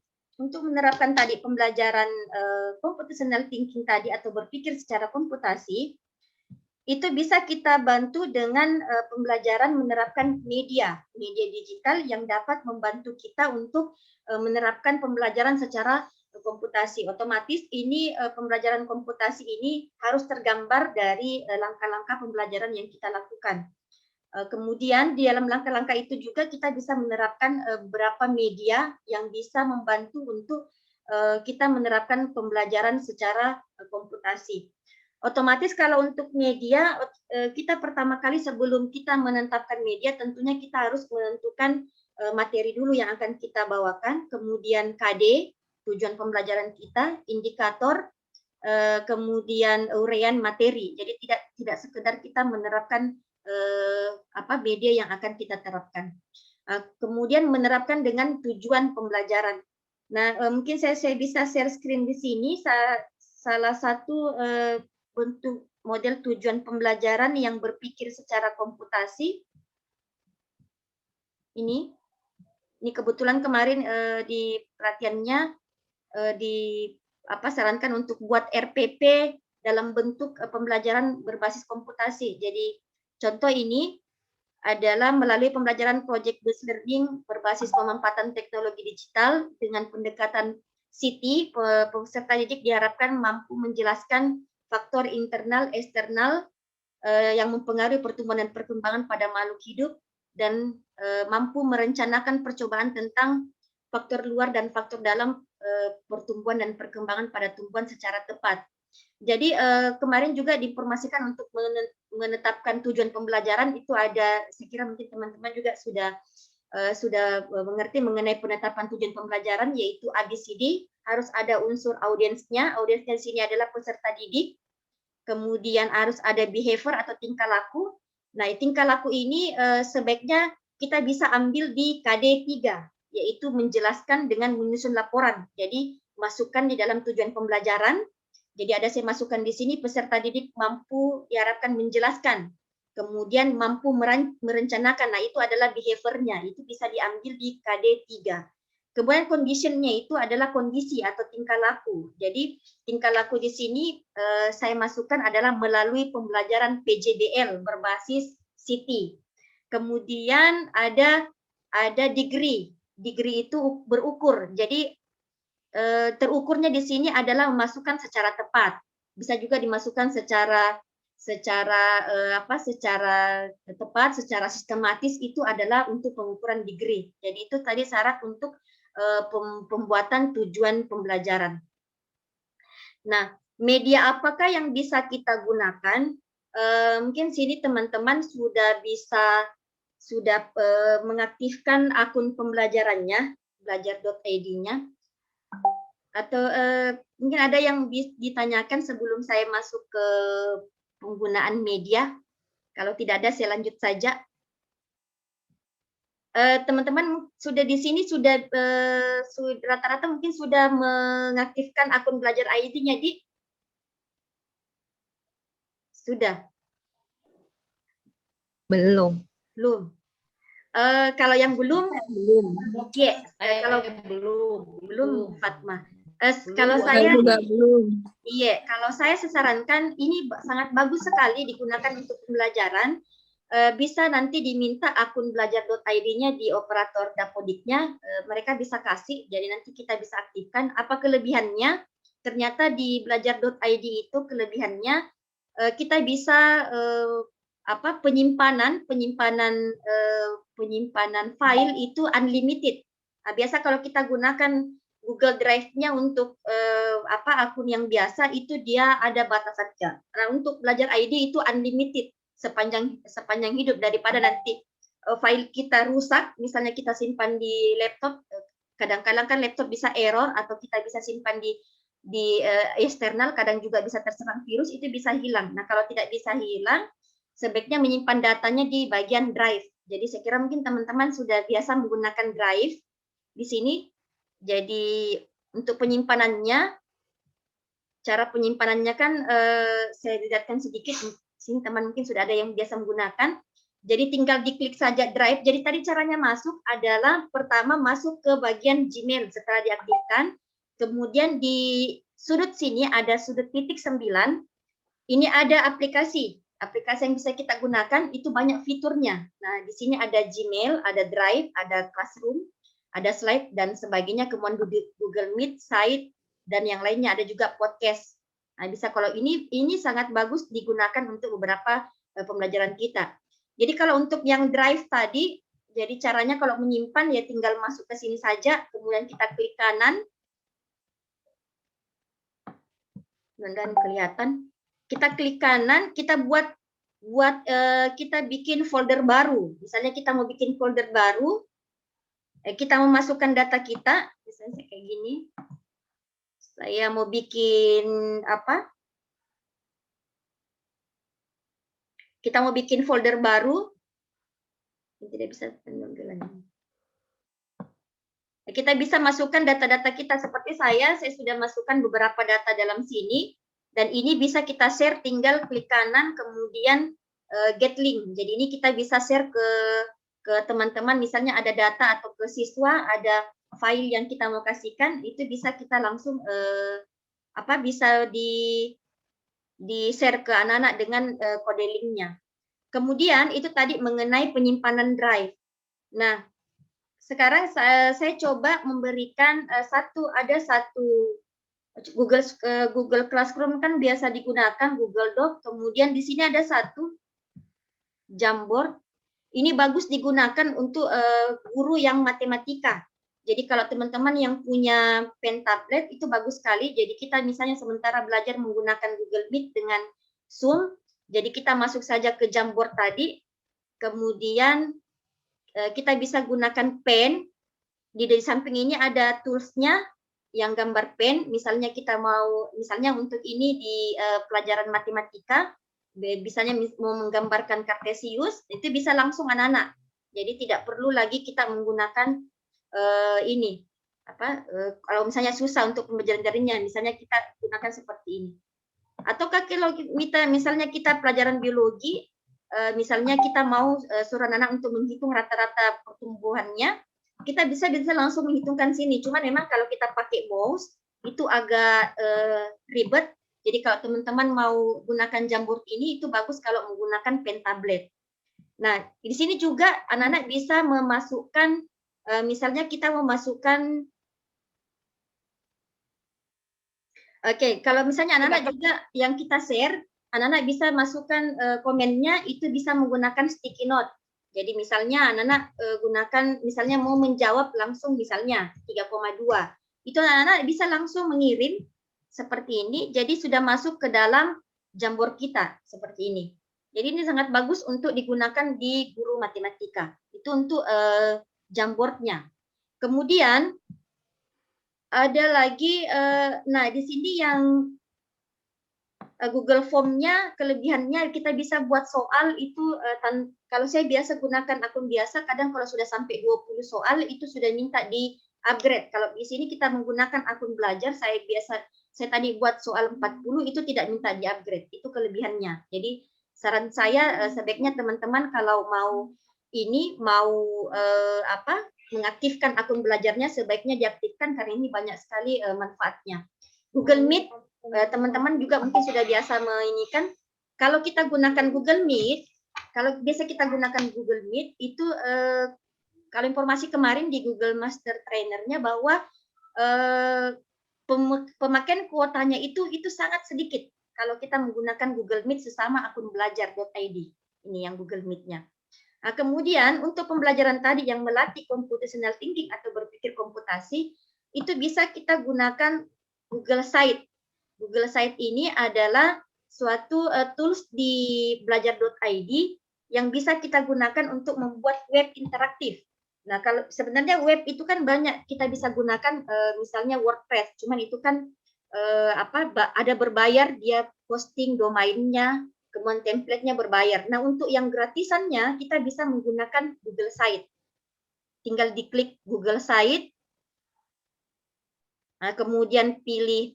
computational thinking tadi atau berpikir secara komputasi, itu bisa kita bantu dengan pembelajaran menerapkan media digital yang dapat membantu kita untuk menerapkan pembelajaran secara komputasi. Otomatis ini pembelajaran komputasi ini harus tergambar dari langkah-langkah pembelajaran yang kita lakukan. Kemudian di dalam langkah-langkah itu juga kita bisa menerapkan beberapa media yang bisa membantu untuk kita menerapkan pembelajaran secara komputasi. Otomatis kalau untuk media, kita pertama kali sebelum kita menetapkan media, tentunya kita harus menentukan materi dulu yang akan kita bawakan, kemudian KD, tujuan pembelajaran kita, indikator, kemudian uraian materi. Jadi tidak sekedar kita menerapkan media yang akan kita terapkan. Kemudian menerapkan dengan tujuan pembelajaran. Nah, mungkin saya bisa share screen di sini. Salah satu bentuk model tujuan pembelajaran yang berpikir secara komputasi. Ini kebetulan kemarin di pelatihannya sarankan untuk buat RPP dalam bentuk pembelajaran berbasis komputasi. Jadi contoh ini adalah melalui pembelajaran project based learning berbasis pemanfaatan teknologi digital dengan pendekatan CT, peserta didik diharapkan mampu menjelaskan faktor internal, eksternal yang mempengaruhi pertumbuhan dan perkembangan pada makhluk hidup dan mampu merencanakan percobaan tentang faktor luar dan faktor dalam pertumbuhan dan perkembangan pada tumbuhan secara tepat. Jadi kemarin juga diinformasikan untuk menetapkan tujuan pembelajaran itu ada, saya kira mungkin teman-teman juga sudah mengerti mengenai penetapan tujuan pembelajaran, yaitu ABCD, harus ada unsur audiensnya. Audiensnya di sini adalah peserta didik. Kemudian harus ada behavior atau tingkah laku. Nah, tingkah laku ini sebaiknya kita bisa ambil di KD 3, yaitu menjelaskan dengan menyusun laporan. Jadi masukkan di dalam tujuan pembelajaran. Jadi ada saya masukkan di sini peserta didik mampu diharapkan menjelaskan, kemudian mampu merencanakan. Nah, itu adalah behaviornya, itu bisa diambil di KD 3. Kemudian conditionnya itu adalah kondisi atau tingkah laku. Jadi tingkah laku di sini saya masukkan adalah melalui pembelajaran PJBL berbasis CT. Kemudian ada degree. Degree itu berukur. Jadi terukurnya di sini adalah memasukkan secara tepat. Bisa juga dimasukkan secara tepat, secara sistematis, itu adalah untuk pengukuran degree. Jadi itu tadi syarat untuk pembuatan tujuan pembelajaran. Nah, media apakah yang bisa kita gunakan? Mungkin sini teman-teman sudah mengaktifkan akun pembelajarannya, belajar.id-nya, atau mungkin ada yang ditanyakan sebelum saya masuk ke penggunaan media. Kalau tidak ada, saya lanjut saja. Teman-teman sudah di sini sudah rata-rata mungkin sudah mengaktifkan akun belajar ID-nya, Di? Sudah? Belum. Belum. Kalau yang belum, Belum. kalau belum Fatma. Kalau saya juga belum. Iya, kalau saya sarankan ini sangat bagus sekali digunakan untuk pembelajaran. Bisa nanti diminta akun belajar.id-nya di operator Dapodiknya, mereka bisa kasih, jadi nanti kita bisa aktifkan. Apa kelebihannya? Ternyata di belajar.id itu kelebihannya kita bisa penyimpanan file itu unlimited. Nah, biasa kalau kita gunakan Google Drive-nya untuk akun yang biasa itu dia ada batasannya. Nah, untuk belajar ID itu unlimited sepanjang hidup, daripada nanti file kita rusak, misalnya kita simpan di laptop, kadang-kadang kan laptop bisa error, atau kita bisa simpan di eksternal, kadang juga bisa terserang virus, itu bisa hilang. Nah, kalau tidak bisa hilang, sebaiknya menyimpan datanya di bagian drive. Jadi saya kira mungkin teman-teman sudah biasa menggunakan drive di sini. Jadi untuk penyimpanannya, cara penyimpanannya kan saya lihatkan sedikit. Sini teman mungkin sudah ada yang biasa menggunakan. Jadi tinggal diklik saja drive. Jadi tadi caranya masuk adalah pertama masuk ke bagian Gmail setelah diaktifkan. Kemudian di sudut sini ada sudut titik 9. Ini ada aplikasi. Aplikasi yang bisa kita gunakan itu banyak fiturnya. Nah, di sini ada Gmail, ada Drive, ada Classroom, ada Slide dan sebagainya. Kemudian Google Meet, Site, dan yang lainnya. Ada juga podcast. Nah, bisa kalau ini sangat bagus digunakan untuk beberapa pembelajaran kita. Jadi kalau untuk yang Drive tadi, jadi caranya kalau menyimpan ya tinggal masuk ke sini saja, kemudian kita klik kanan. Dan kelihatan. Kita klik kanan, kita kita bikin folder baru. Misalnya kita mau bikin folder baru, kita memasukkan data kita, misalnya kayak gini. Saya mau bikin apa? Kita mau bikin folder baru. Tidak bisa penampilannya. Kita bisa masukkan data-data kita seperti saya sudah masukkan beberapa data dalam sini. Dan ini bisa kita share, tinggal klik kanan, kemudian get link. Jadi ini kita bisa share ke teman-teman, misalnya ada data atau ke siswa, ada file yang kita mau kasihkan, itu bisa kita langsung bisa di share ke anak-anak dengan kode linknya. Kemudian itu tadi mengenai penyimpanan drive. Nah, sekarang saya coba memberikan satu Google Classroom kan biasa digunakan, Google Doc. Kemudian di sini ada satu Jamboard. Ini bagus digunakan untuk guru yang matematika. Jadi kalau teman-teman yang punya pen tablet itu bagus sekali. Jadi kita misalnya sementara belajar menggunakan Google Meet dengan Zoom, jadi kita masuk saja ke Jamboard tadi. Kemudian kita bisa gunakan pen. Di samping ini ada tools-nya yang gambar pen, misalnya kita misalnya untuk ini di pelajaran matematika, misalnya mau menggambarkan kartesius, itu bisa langsung anak-anak. Jadi tidak perlu lagi kita menggunakan kalau misalnya susah untuk pembelajaran daringnya, misalnya kita gunakan seperti ini. Ataukah kalau misalnya kita pelajaran biologi, misalnya kita mau suruh anak-anak untuk menghitung rata-rata pertumbuhannya, kita bisa langsung menghitungkan sini. Cuma memang kalau kita pakai mouse itu agak ribet. Jadi kalau teman-teman mau gunakan Jamboard ini, itu bagus kalau menggunakan pen tablet. Nah, di sini juga anak-anak bisa memasukkan, misalnya kita memasukkan Oke, kalau misalnya anak-anak juga yang kita share, anak-anak bisa masukkan komennya itu bisa menggunakan sticky note. Jadi misalnya anak-anak gunakan misalnya mau menjawab langsung misalnya 3,2. Itu anak-anak bisa langsung mengirim seperti ini. Jadi sudah masuk ke dalam Jamboard kita seperti ini. Jadi ini sangat bagus untuk digunakan di guru matematika. Itu untuk Jamboardnya. Kemudian ada lagi, nah di sini yang Google Form-nya kelebihannya kita bisa buat soal itu kalau saya biasa gunakan akun biasa, kadang kalau sudah sampai 20 soal itu sudah minta di upgrade. Kalau di sini kita menggunakan akun belajar, saya tadi buat soal 40 itu tidak minta di upgrade. Itu kelebihannya. Jadi saran saya sebaiknya teman-teman kalau mau mengaktifkan akun belajarnya sebaiknya diaktifkan karena ini banyak sekali manfaatnya. Google Meet teman-teman juga mungkin sudah biasa kan kalau kita gunakan Google Meet, kalau biasa kita gunakan Google Meet itu kalau informasi kemarin di Google Master Trainer-nya bahwa pemakaian kuotanya itu sangat sedikit kalau kita menggunakan Google Meet sesama akun belajar.id. Ini yang Google Meet-nya. Nah, kemudian untuk pembelajaran tadi yang melatih computational thinking atau berpikir komputasi, itu bisa kita gunakan Google Site. Google Site ini adalah suatu tools di belajar.id yang bisa kita gunakan untuk membuat web interaktif. Nah, kalau sebenarnya web itu kan banyak kita bisa gunakan misalnya WordPress, cuman itu kan ada berbayar, dia posting domainnya, kemudian template-nya berbayar. Nah, untuk yang gratisannya kita bisa menggunakan Google Site. Tinggal diklik Google Site, nah, kemudian pilih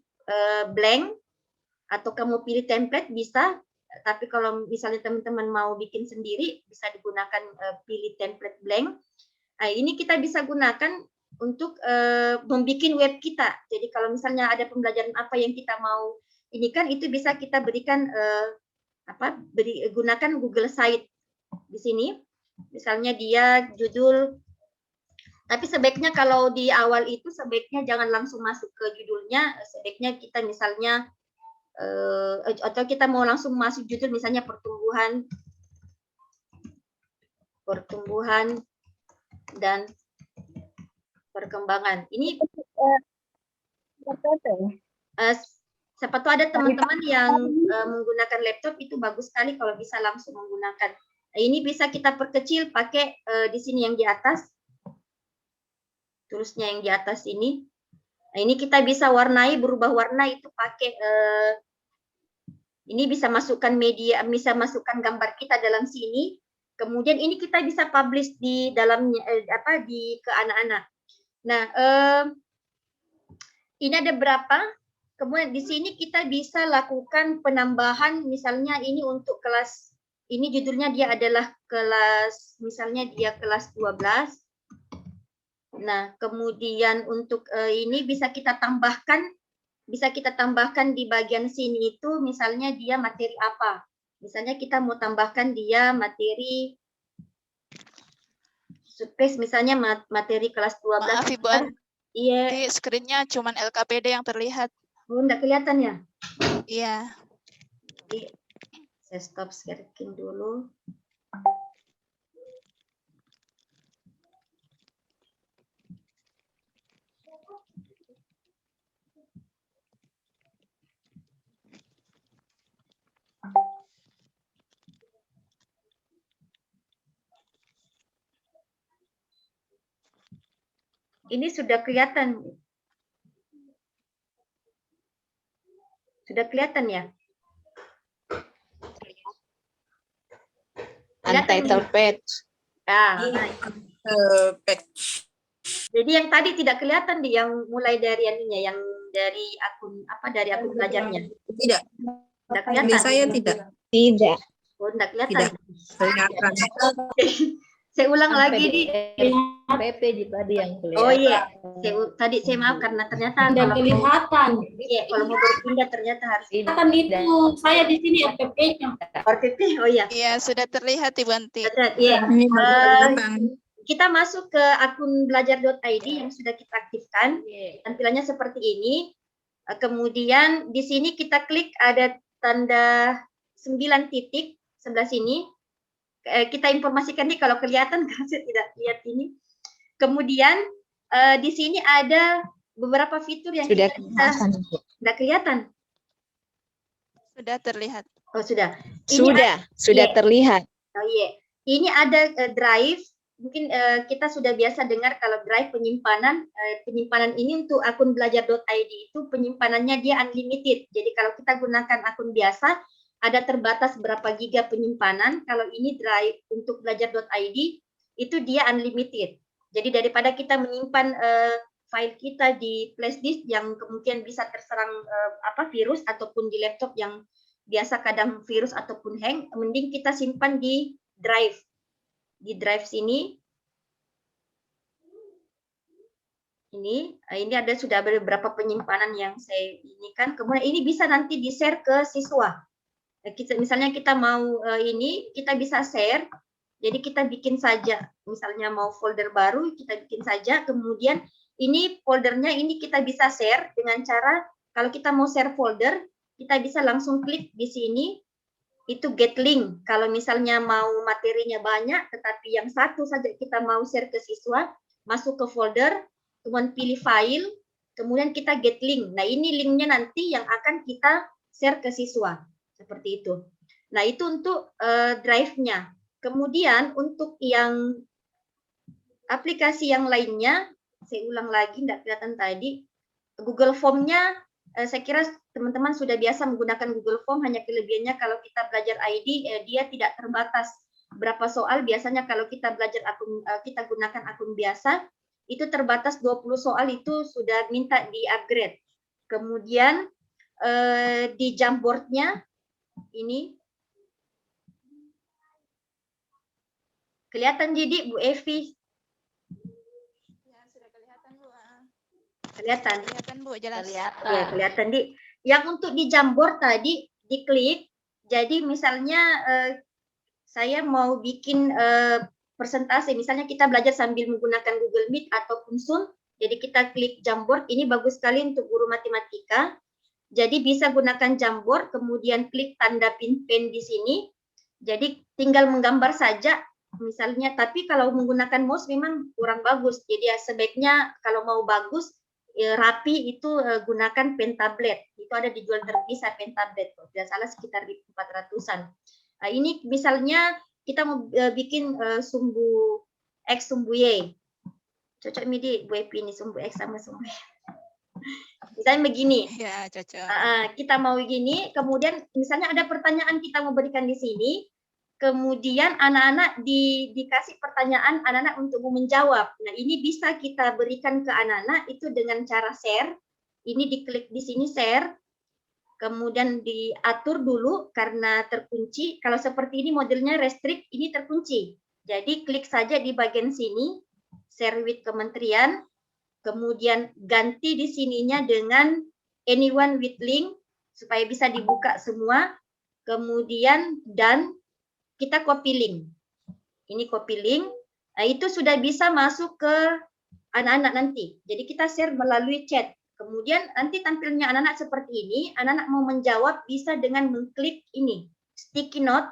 blank, atau kamu pilih template bisa, tapi kalau misalnya teman-teman mau bikin sendiri, bisa digunakan pilih template blank. Nah, ini kita bisa gunakan untuk membuat web kita. Jadi kalau misalnya ada pembelajaran apa yang kita mau ini kan, itu bisa kita berikan gunakan Google Site di sini. Misalnya dia judul, tapi sebaiknya kalau di awal itu sebaiknya jangan langsung masuk ke judulnya, sebaiknya kita misalnya atau kita mau langsung masuk judul misalnya pertumbuhan dan perkembangan. Ini siapa tahu ada teman-teman yang menggunakan laptop, itu bagus sekali kalau bisa langsung menggunakan. Nah, ini bisa kita perkecil pakai di sini yang di atas, tulisnya yang di atas ini. Nah, ini kita bisa warnai, berubah warna itu pakai ini bisa masukkan media, bisa masukkan gambar kita dalam sini. Kemudian ini kita bisa publish di dalamnya ke anak-anak. Nah, ini ada berapa? Kemudian di sini kita bisa lakukan penambahan, misalnya ini untuk kelas, ini judulnya dia adalah kelas, misalnya dia kelas 12. Nah, kemudian untuk ini bisa kita tambahkan di bagian sini itu misalnya dia materi apa. Misalnya kita mau tambahkan dia materi space, misalnya materi kelas 12. Maaf Ibu, iya. Di screen-nya cuman LKPD yang terlihat. Oh, enggak kelihatan ya? Iya. Saya stop sharing dulu. Ini sudah kelihatan. Sudah kelihatan ya? Untitled page. Page. Jadi yang tadi tidak kelihatan di yang mulai dari anunya, yang dari akun dari akun belajarnya. Tidak. Tidak kelihatan. Saya tidak. Tidak. Oh, tidak kelihatan. Kelihatan. Saya ulang lagi di PP tadi yang kelihatan. Oh iya, tadi saya maaf karena ternyata tidak kelihatan. Iya, kalau mau berpindah ternyata harus Kelihatan itu saya di sini RPP-nya. RPP. Oh iya. Iya, sudah terlihat Ibu Anti. Iya. Kita masuk ke akun belajar.id yang sudah kita aktifkan. Tampilannya seperti ini. Kemudian di sini kita klik ada tanda 9 titik sebelah sini. Kita informasikan nih kalau kelihatan, kalau saya tidak lihat ini. Kemudian di sini ada beberapa fitur yang Sudah kita bisa. Sudah kelihatan? Sudah terlihat. Oh sudah. Ini Sudah iya. terlihat. Oh iya. Ini ada drive. Mungkin kita sudah biasa dengar kalau drive penyimpanan. Penyimpanan ini untuk akun belajar.id itu penyimpanannya dia unlimited. Jadi kalau kita gunakan akun biasa ada terbatas berapa giga penyimpanan. Kalau ini drive untuk belajar.id itu dia unlimited. Jadi daripada kita menyimpan file kita di flash disk yang kemudian bisa terserang virus ataupun di laptop yang biasa kadang virus ataupun hang, mending kita simpan di drive. Di drive sini ini ada sudah beberapa penyimpanan yang saya ini kan, kemudian ini bisa nanti di share ke siswa. Misalnya kita mau ini kita bisa share, jadi kita bikin saja misalnya mau folder baru kita bikin saja, kemudian ini foldernya ini kita bisa share dengan cara kalau kita mau share folder kita bisa langsung klik di sini. Itu get link. Kalau misalnya mau materinya banyak, tetapi yang satu saja kita mau share ke siswa, masuk ke folder, kemudian pilih file, kemudian kita get link. Nah ini linknya nanti yang akan kita share ke siswa. Seperti itu. Nah itu untuk drive-nya. Kemudian untuk yang aplikasi yang lainnya, saya ulang lagi, tidak kelihatan tadi, Google Form-nya, saya kira teman-teman sudah biasa menggunakan Google Form, hanya kelebihannya kalau kita belajar ID, dia tidak terbatas berapa soal. Biasanya kalau kita belajar kita gunakan akun biasa, itu terbatas 20 soal itu sudah minta di-upgrade. Kemudian di Jamboard-nya, ini, kelihatan jadi Bu Evi? Ya, sudah kelihatan, Bu. Kelihatan? Kelihatan, Bu, jelas. Kelihatan. Ya, kelihatan di. Yang untuk di Jamboard tadi diklik. Jadi misalnya saya mau bikin presentasi, misalnya kita belajar sambil menggunakan Google Meet ataupun Zoom. Jadi kita klik Jamboard. Ini bagus sekali untuk guru matematika. Jadi bisa gunakan Jamboard, kemudian klik tanda pen di sini. Jadi tinggal menggambar saja. Misalnya, tapi kalau menggunakan mouse memang kurang bagus. Jadi ya sebaiknya kalau mau bagus rapi itu gunakan pen tablet. Itu ada dijual terpisah pen tablet. Kalau tidak salah sekitar di 400-an. Nah, ini misalnya kita mau bikin sumbu X, sumbu Y. Cocok midi Bu Epi ini sumbu X sama sumbu Y. Misalnya begini. Ya, cocok. Kita mau begini, kemudian misalnya ada pertanyaan kita mau berikan di sini. Kemudian anak-anak dikasih pertanyaan anak-anak untuk menjawab. Nah, ini bisa kita berikan ke anak-anak itu dengan cara share. Ini diklik di sini share. Kemudian diatur dulu karena terkunci. Kalau seperti ini modelnya restrict, ini terkunci. Jadi klik saja di bagian sini, share with kementerian. Kemudian ganti di sininya dengan anyone with link supaya bisa dibuka semua. Kemudian dan kita copy link. Ini copy link. Nah, itu sudah bisa masuk ke anak-anak nanti. Jadi kita share melalui chat. Kemudian nanti tampilnya anak-anak seperti ini. Anak-anak mau menjawab bisa dengan mengklik ini. Sticky note.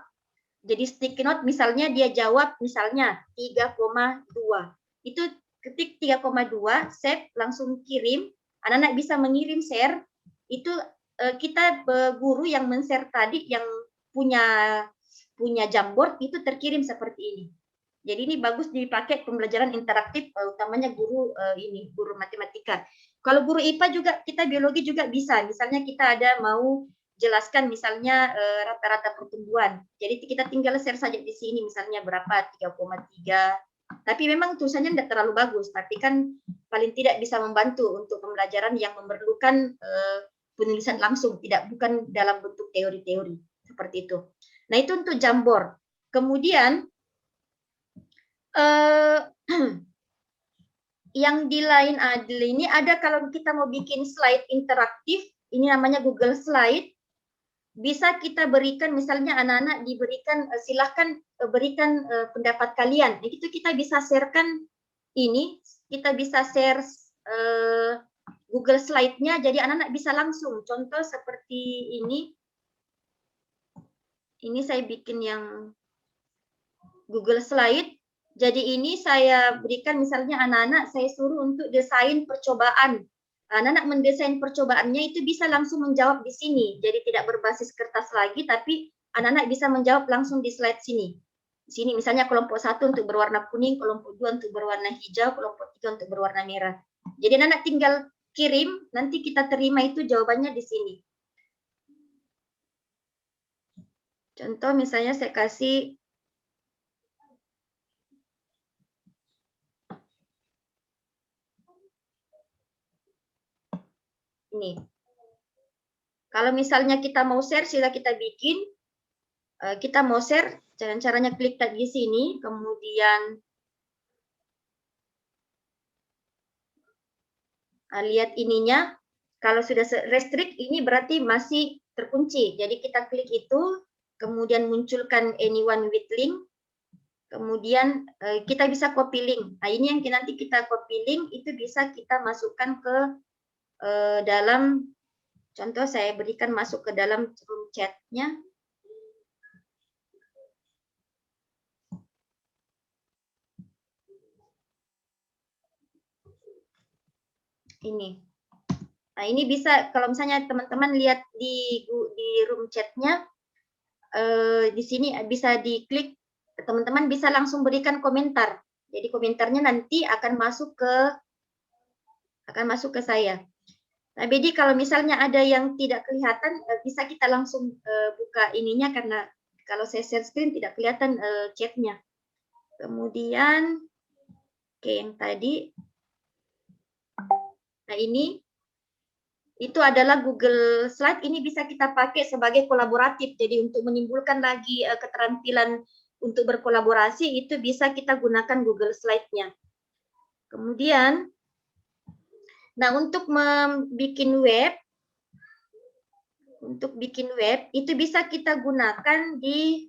Jadi sticky note misalnya dia jawab misalnya 3,2. Itu ketik 3,2, save, langsung kirim. Anak-anak bisa mengirim share. Itu kita guru yang men-share tadi yang punya Jamboard itu terkirim seperti ini. Jadi ini bagus dipakai pembelajaran interaktif, utamanya guru guru matematika. Kalau guru IPA juga, kita biologi juga bisa. Misalnya kita ada mau jelaskan misalnya rata-rata pertumbuhan. Jadi kita tinggal share saja di sini misalnya berapa 3,3. Tapi memang tulisannya tidak terlalu bagus, tapi kan paling tidak bisa membantu untuk pembelajaran yang memerlukan penulisan langsung, bukan dalam bentuk teori-teori seperti itu. Nah, itu untuk Jamboard. Kemudian yang di lain ini ada kalau kita mau bikin slide interaktif, ini namanya Google Slide. Bisa kita berikan misalnya anak-anak diberikan silahkan berikan pendapat kalian. Itu kita bisa sharekan ini, kita bisa share Google Slide-nya, jadi anak-anak bisa langsung. Contoh seperti ini. Ini saya bikin yang Google Slide. Jadi ini saya berikan misalnya anak-anak saya suruh untuk desain percobaan. Anak-anak mendesain percobaannya itu bisa langsung menjawab di sini. Jadi tidak berbasis kertas lagi, tapi anak-anak bisa menjawab langsung di slide sini. Di sini misalnya kelompok 1 untuk berwarna kuning, kelompok 2 untuk berwarna hijau, kelompok 3 untuk berwarna merah. Jadi anak-anak tinggal kirim, nanti kita terima itu jawabannya di sini. Contoh misalnya saya kasih ini. Kalau misalnya kita mau share, sila kita bikin. Kita mau share, caranya klik tadi di sini, kemudian lihat ininya. Kalau sudah restrict, ini berarti masih terkunci. Jadi kita klik itu, kemudian munculkan anyone with link, kemudian kita bisa copy link. Nah ini yang nanti kita copy link, itu bisa kita masukkan ke dalam, contoh saya berikan masuk ke dalam room chat-nya. Ini. Nah, ini bisa kalau misalnya teman-teman lihat di room chat-nya, di sini bisa diklik, teman-teman bisa langsung berikan komentar. Jadi komentarnya nanti akan masuk ke saya. Nah, jadi kalau misalnya ada yang tidak kelihatan, bisa kita langsung buka ininya karena kalau saya share screen tidak kelihatan chat-nya. Kemudian, oke yang tadi. Nah ini, itu adalah Google Slide, ini bisa kita pakai sebagai kolaboratif. Jadi untuk menimbulkan lagi keterampilan untuk berkolaborasi, itu bisa kita gunakan Google Slide-nya. Kemudian, nah untuk bikin web, itu bisa kita gunakan di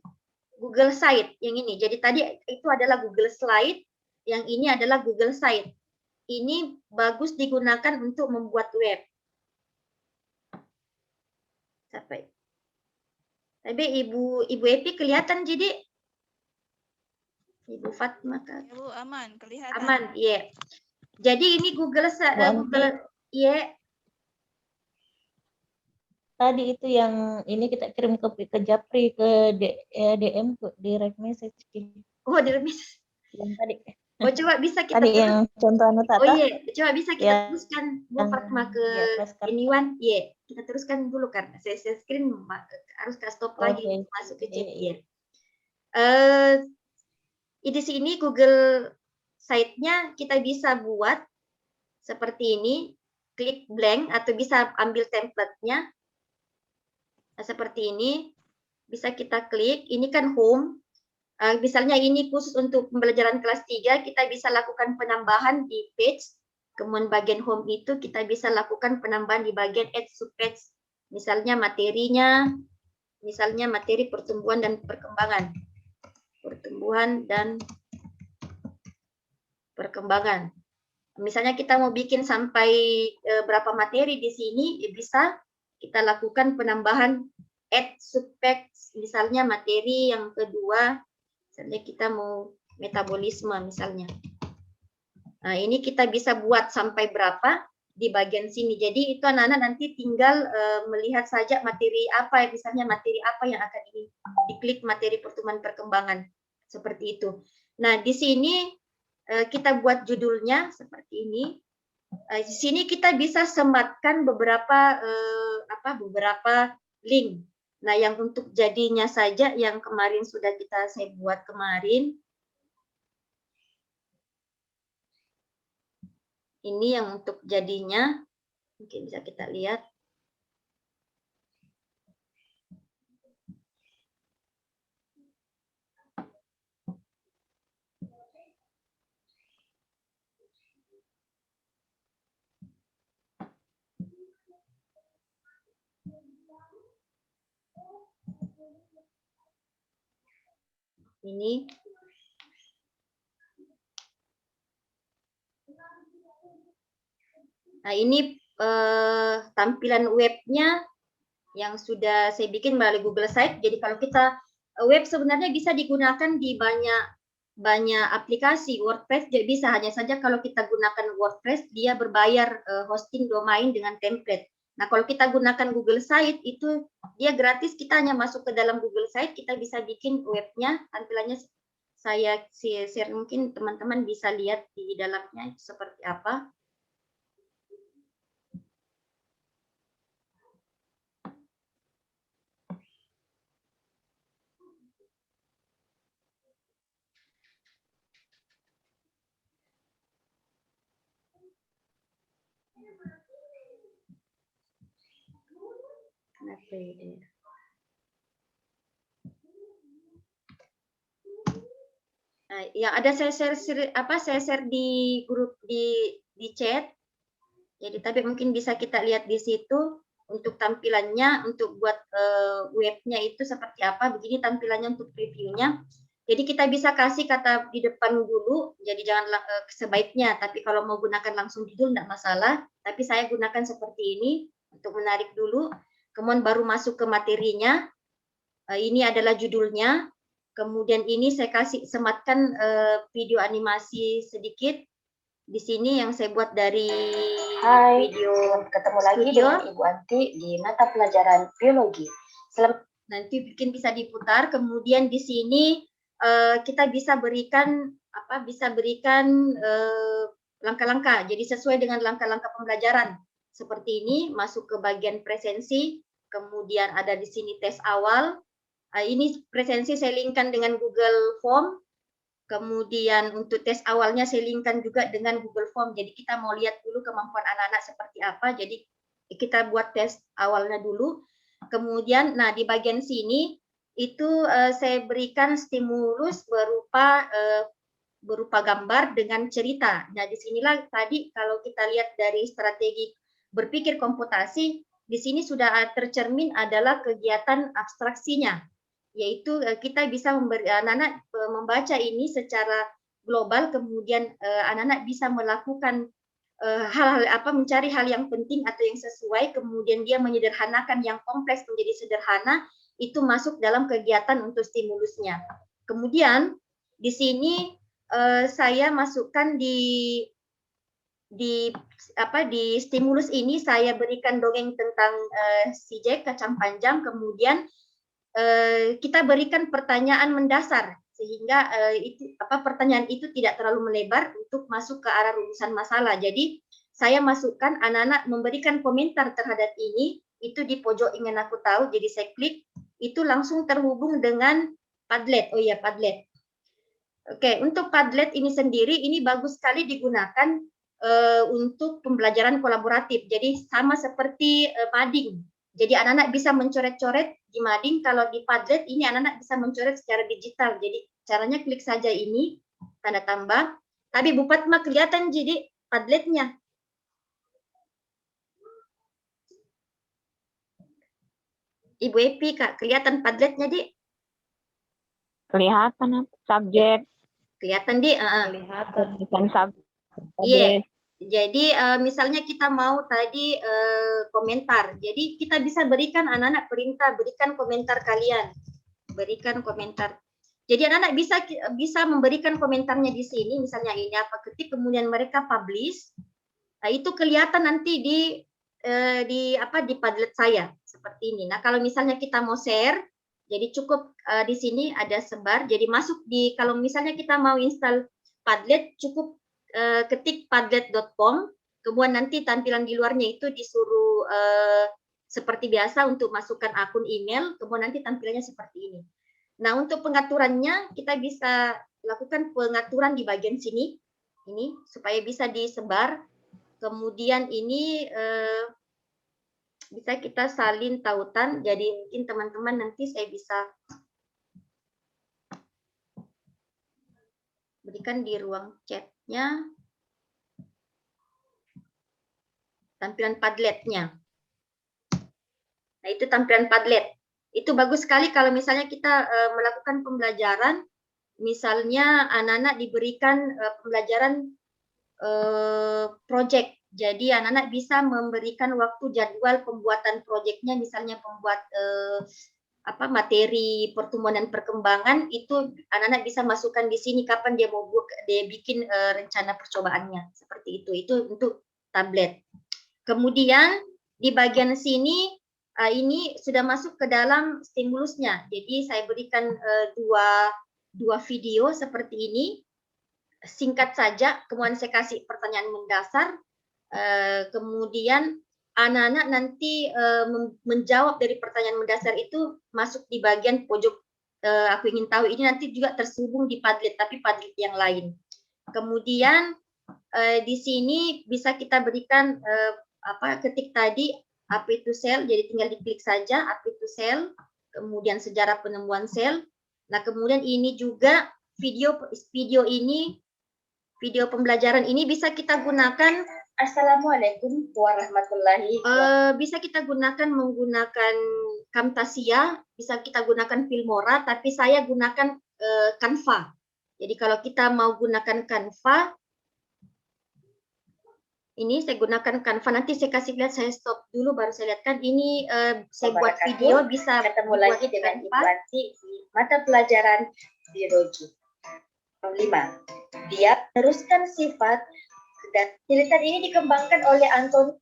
Google Site yang ini. Jadi tadi itu adalah Google Slide, yang ini adalah Google Site. Ini bagus digunakan untuk membuat web. Sampai. Tapi Ibu Epi kelihatan jadi? Ibu Fatma kan? Ya Bu, aman, kelihatan. Aman, iya. Jadi ini Google, iya. Tadi itu yang ini kita kirim ke Japri, ke DM, ke direct message. Oh, direct message. Yang tadi. Oh, coba bisa kita Tadi yang contoh Oh iya, coba bisa kita teruskan Bu Fatma ke anyone. Iya, kita teruskan dulu kan. Saya screen harus ke stop lagi masuk ke chat. Iya. Di sini Google Site-nya kita bisa buat seperti ini, klik blank atau bisa ambil template-nya. Nah, seperti ini, bisa kita klik. Ini kan home. Misalnya ini khusus untuk pembelajaran kelas 3, kita bisa lakukan penambahan di page. Kemudian bagian home itu kita bisa lakukan penambahan di bagian add subpage. Misalnya materinya, misalnya materi pertumbuhan dan perkembangan. Pertumbuhan dan perkembangan. Misalnya kita mau bikin sampai berapa materi di sini, bisa kita lakukan penambahan add subpage. Misalnya materi yang kedua, misalnya kita mau metabolisme misalnya. Nah, ini kita bisa buat sampai berapa di bagian sini. Jadi itu anak-anak nanti tinggal melihat saja materi apa, misalnya materi apa yang akan diklik materi pertumbuhan perkembangan. Seperti itu. Nah, di sini kita buat judulnya seperti ini. Di sini kita bisa sematkan beberapa link. Nah, yang untuk jadinya saja yang kemarin sudah saya buat kemarin. Ini yang untuk jadinya, mungkin bisa kita lihat. Ini. Nah, ini tampilan webnya yang sudah saya bikin melalui Google Site. Jadi kalau kita web sebenarnya bisa digunakan di banyak aplikasi. WordPress jadi bisa, hanya saja kalau kita gunakan WordPress dia berbayar hosting domain dengan template. Nah, kalau kita gunakan Google Site itu dia gratis, kita hanya masuk ke dalam Google Site, kita bisa bikin webnya, tampilannya saya share, mungkin teman-teman bisa lihat di dalamnya seperti apa. Kenapa ini? Nah, yang ada saya share di grup di chat. Jadi tapi mungkin bisa kita lihat di situ untuk tampilannya, untuk buat webnya itu seperti apa. Begini tampilannya untuk previewnya. Jadi kita bisa kasih kata di depan dulu. Jadi jangan sebaiknya. Tapi kalau mau gunakan langsung judul tidak masalah. Tapi saya gunakan seperti ini untuk menarik dulu. Kemudian baru masuk ke materinya. Ini adalah judulnya. Kemudian ini saya kasih sematkan video animasi sedikit. Di sini yang saya buat dari video ketemu lagi dengan Ibu Anti di mata pelajaran biologi. Nanti mungkin bisa diputar. Kemudian di sini kita bisa berikan langkah-langkah. Jadi sesuai dengan langkah-langkah pembelajaran. Seperti ini, masuk ke bagian presensi. Kemudian ada di sini tes awal. Ini presensi saya linkkan dengan Google Form. Kemudian untuk tes awalnya saya linkkan juga dengan Google Form. Jadi kita mau lihat dulu kemampuan anak-anak seperti apa. Jadi kita buat tes awalnya dulu. Kemudian, nah di bagian sini itu saya berikan stimulus berupa gambar dengan cerita. Nah disinilah tadi kalau kita lihat dari strategi berpikir komputasi, di sini sudah tercermin adalah kegiatan abstraksinya. Yaitu kita bisa anak-anak membaca ini secara global, kemudian anak-anak bisa melakukan hal-hal mencari hal yang penting atau yang sesuai, kemudian dia menyederhanakan yang kompleks menjadi sederhana, itu masuk dalam kegiatan untuk stimulusnya. Kemudian di sini saya masukkan di stimulus ini saya berikan dongeng tentang si Jack kacang panjang, kemudian kita berikan pertanyaan mendasar sehingga pertanyaan itu tidak terlalu melebar untuk masuk ke arah rumusan masalah. Jadi saya masukkan anak-anak memberikan komentar terhadap ini, itu di pojok ingin aku tahu, jadi saya klik, itu langsung terhubung dengan Padlet. Oh iya, Padlet. Oke, untuk Padlet ini sendiri, ini bagus sekali digunakan untuk pembelajaran kolaboratif. Jadi sama seperti mading. Jadi anak-anak bisa mencoret-coret di mading, kalau di Padlet ini anak-anak bisa mencoret secara digital. Jadi caranya klik saja ini, tanda tambah. Tapi Bu Fatma kelihatan jadi Padletnya. Ibu Epi, Kak, kelihatan Padletnya, Dik? Kelihatan subjek. Kelihatan, Dik? Bukan subjek. Iya. Jadi misalnya kita mau tadi komentar, jadi kita bisa berikan anak-anak perintah, berikan komentar kalian, berikan komentar. Jadi anak-anak bisa memberikan komentarnya di sini, misalnya ini apa ketik, kemudian mereka publish. Nah, itu kelihatan nanti di Padlet saya seperti ini. Nah, kalau misalnya kita mau share, jadi cukup di sini ada sebar. Jadi masuk kalau misalnya kita mau install Padlet, cukup ketik padlet.com, kemudian nanti tampilan di luarnya itu disuruh seperti biasa untuk masukkan akun email, kemudian nanti tampilannya seperti ini. Nah, untuk pengaturannya kita bisa lakukan pengaturan di bagian sini, ini supaya bisa disebar. Kemudian ini bisa kita salin tautan, jadi mungkin teman-teman nanti saya bisa berikan di ruang chatnya tampilan Padletnya. Nah, itu tampilan Padlet. Itu bagus sekali kalau misalnya kita melakukan pembelajaran, misalnya anak-anak diberikan pembelajaran project. Jadi anak-anak bisa memberikan waktu jadwal pembuatan proyeknya, misalnya pembuat materi pertumbuhan dan perkembangan, itu anak-anak bisa masukkan di sini kapan dia mau dia bikin rencana percobaannya, seperti itu. Itu untuk tablet. Kemudian di bagian sini ini sudah masuk ke dalam stimulusnya. Jadi saya berikan dua video seperti ini, singkat saja. Kemudian saya kasih pertanyaan mendasar. Kemudian anak-anak nanti menjawab dari pertanyaan mendasar itu masuk di bagian pojok. Aku ingin tahu ini nanti juga terhubung di Padlet, tapi Padlet yang lain. Kemudian di sini bisa kita berikan ketik tadi apa itu sel, jadi tinggal diklik saja apa itu sel, kemudian sejarah penemuan sel. Nah, kemudian ini juga video ini, video pembelajaran ini bisa kita gunakan. Assalamualaikum warahmatullahi wabarakatuh. Bisa kita gunakan menggunakan Camtasia, bisa kita gunakan Filmora, tapi saya gunakan Canva. Jadi kalau kita mau gunakan Canva, ini saya gunakan Canva. Nanti saya kasih lihat, saya stop dulu baru saya lihatkan. Ini saya buat video, bisa ketemu lagi dengan Ibu Anti di mata pelajaran biologi. 5. Dia teruskan sifat. Dan penelitian ini dikembangkan oleh Anton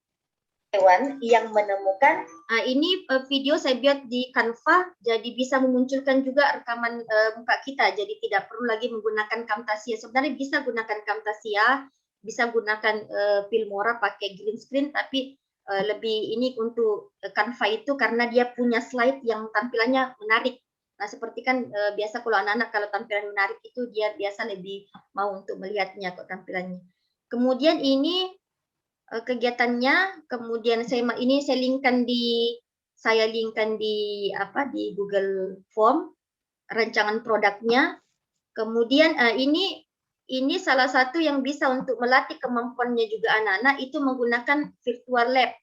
Hewan yang menemukan. Ini video saya buat di Canva, jadi bisa memunculkan juga rekaman muka kita, jadi tidak perlu lagi menggunakan Camtasia. Sebenarnya bisa gunakan Camtasia, bisa gunakan Filmora pakai green screen, tapi lebih ini untuk Canva itu karena dia punya slide yang tampilannya menarik. Nah, seperti kan biasa kalau anak-anak kalau tampilan menarik itu dia biasa lebih mau untuk melihatnya kok tampilannya. Kemudian ini kegiatannya, kemudian saya linkkan di Google Form rancangan produknya. Kemudian ini salah satu yang bisa untuk melatih kemampuannya juga anak-anak itu menggunakan virtual lab.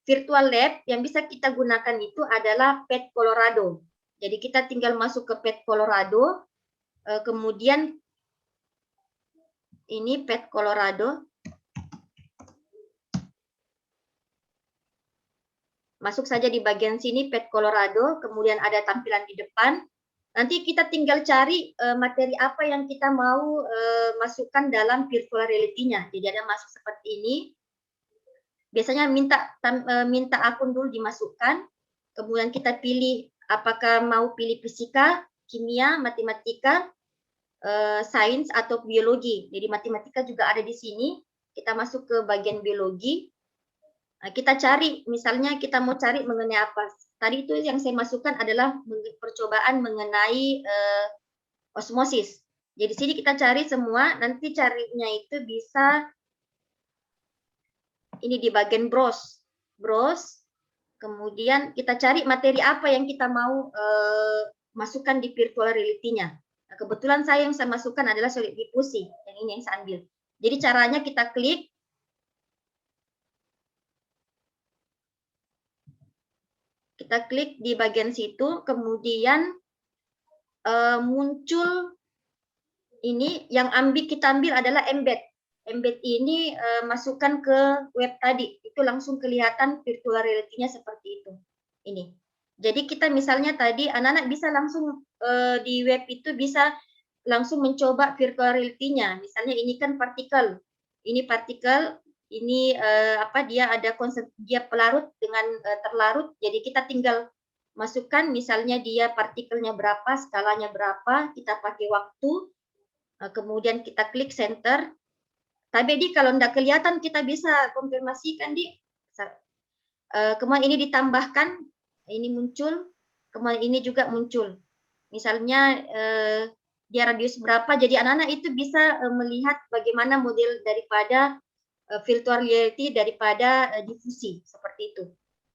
Virtual lab yang bisa kita gunakan itu adalah Pet Colorado. Jadi kita tinggal masuk ke Pet Colorado, kemudian ini Pet Colorado. Masuk saja di bagian sini Pet Colorado, kemudian ada tampilan di depan. Nanti kita tinggal cari materi apa yang kita mau masukkan dalam virtual reality-nya. Jadi ada masuk seperti ini. Biasanya minta akun dulu dimasukkan, kemudian kita pilih apakah mau pilih fisika, kimia, matematika, sains atau biologi. Jadi matematika juga ada di sini. Kita masuk ke bagian biologi. Nah, kita cari, misalnya kita mau cari mengenai apa. Tadi itu yang saya masukkan adalah percobaan mengenai osmosis. Jadi sini kita cari semua. Nanti carinya itu bisa ini di bagian browse. Kemudian kita cari materi apa yang kita mau masukkan di virtual reality-nya. Nah, kebetulan yang saya masukkan adalah solid diffusi. Yang ini yang saya ambil. Jadi caranya kita klik. Kita klik di bagian situ, kemudian muncul ini yang kita ambil adalah embed. Embed ini masukkan ke web tadi, itu langsung kelihatan virtual reality-nya seperti itu. Ini. Jadi kita misalnya tadi anak-anak bisa langsung di web itu bisa langsung mencoba virtual reality-nya. Misalnya ini kan partikel. Ini partikel, ini dia ada konsep dia pelarut dengan terlarut. Jadi kita tinggal masukkan misalnya dia partikelnya berapa, skalanya berapa, kita pakai waktu. Kemudian kita klik center. Tapi kalau tidak kelihatan kita bisa konfirmasikan di. Kemudian ini ditambahkan, ini muncul, kemudian ini juga muncul. Misalnya dia radius berapa, jadi anak-anak itu bisa melihat bagaimana model daripada virtual reality daripada difusi seperti itu.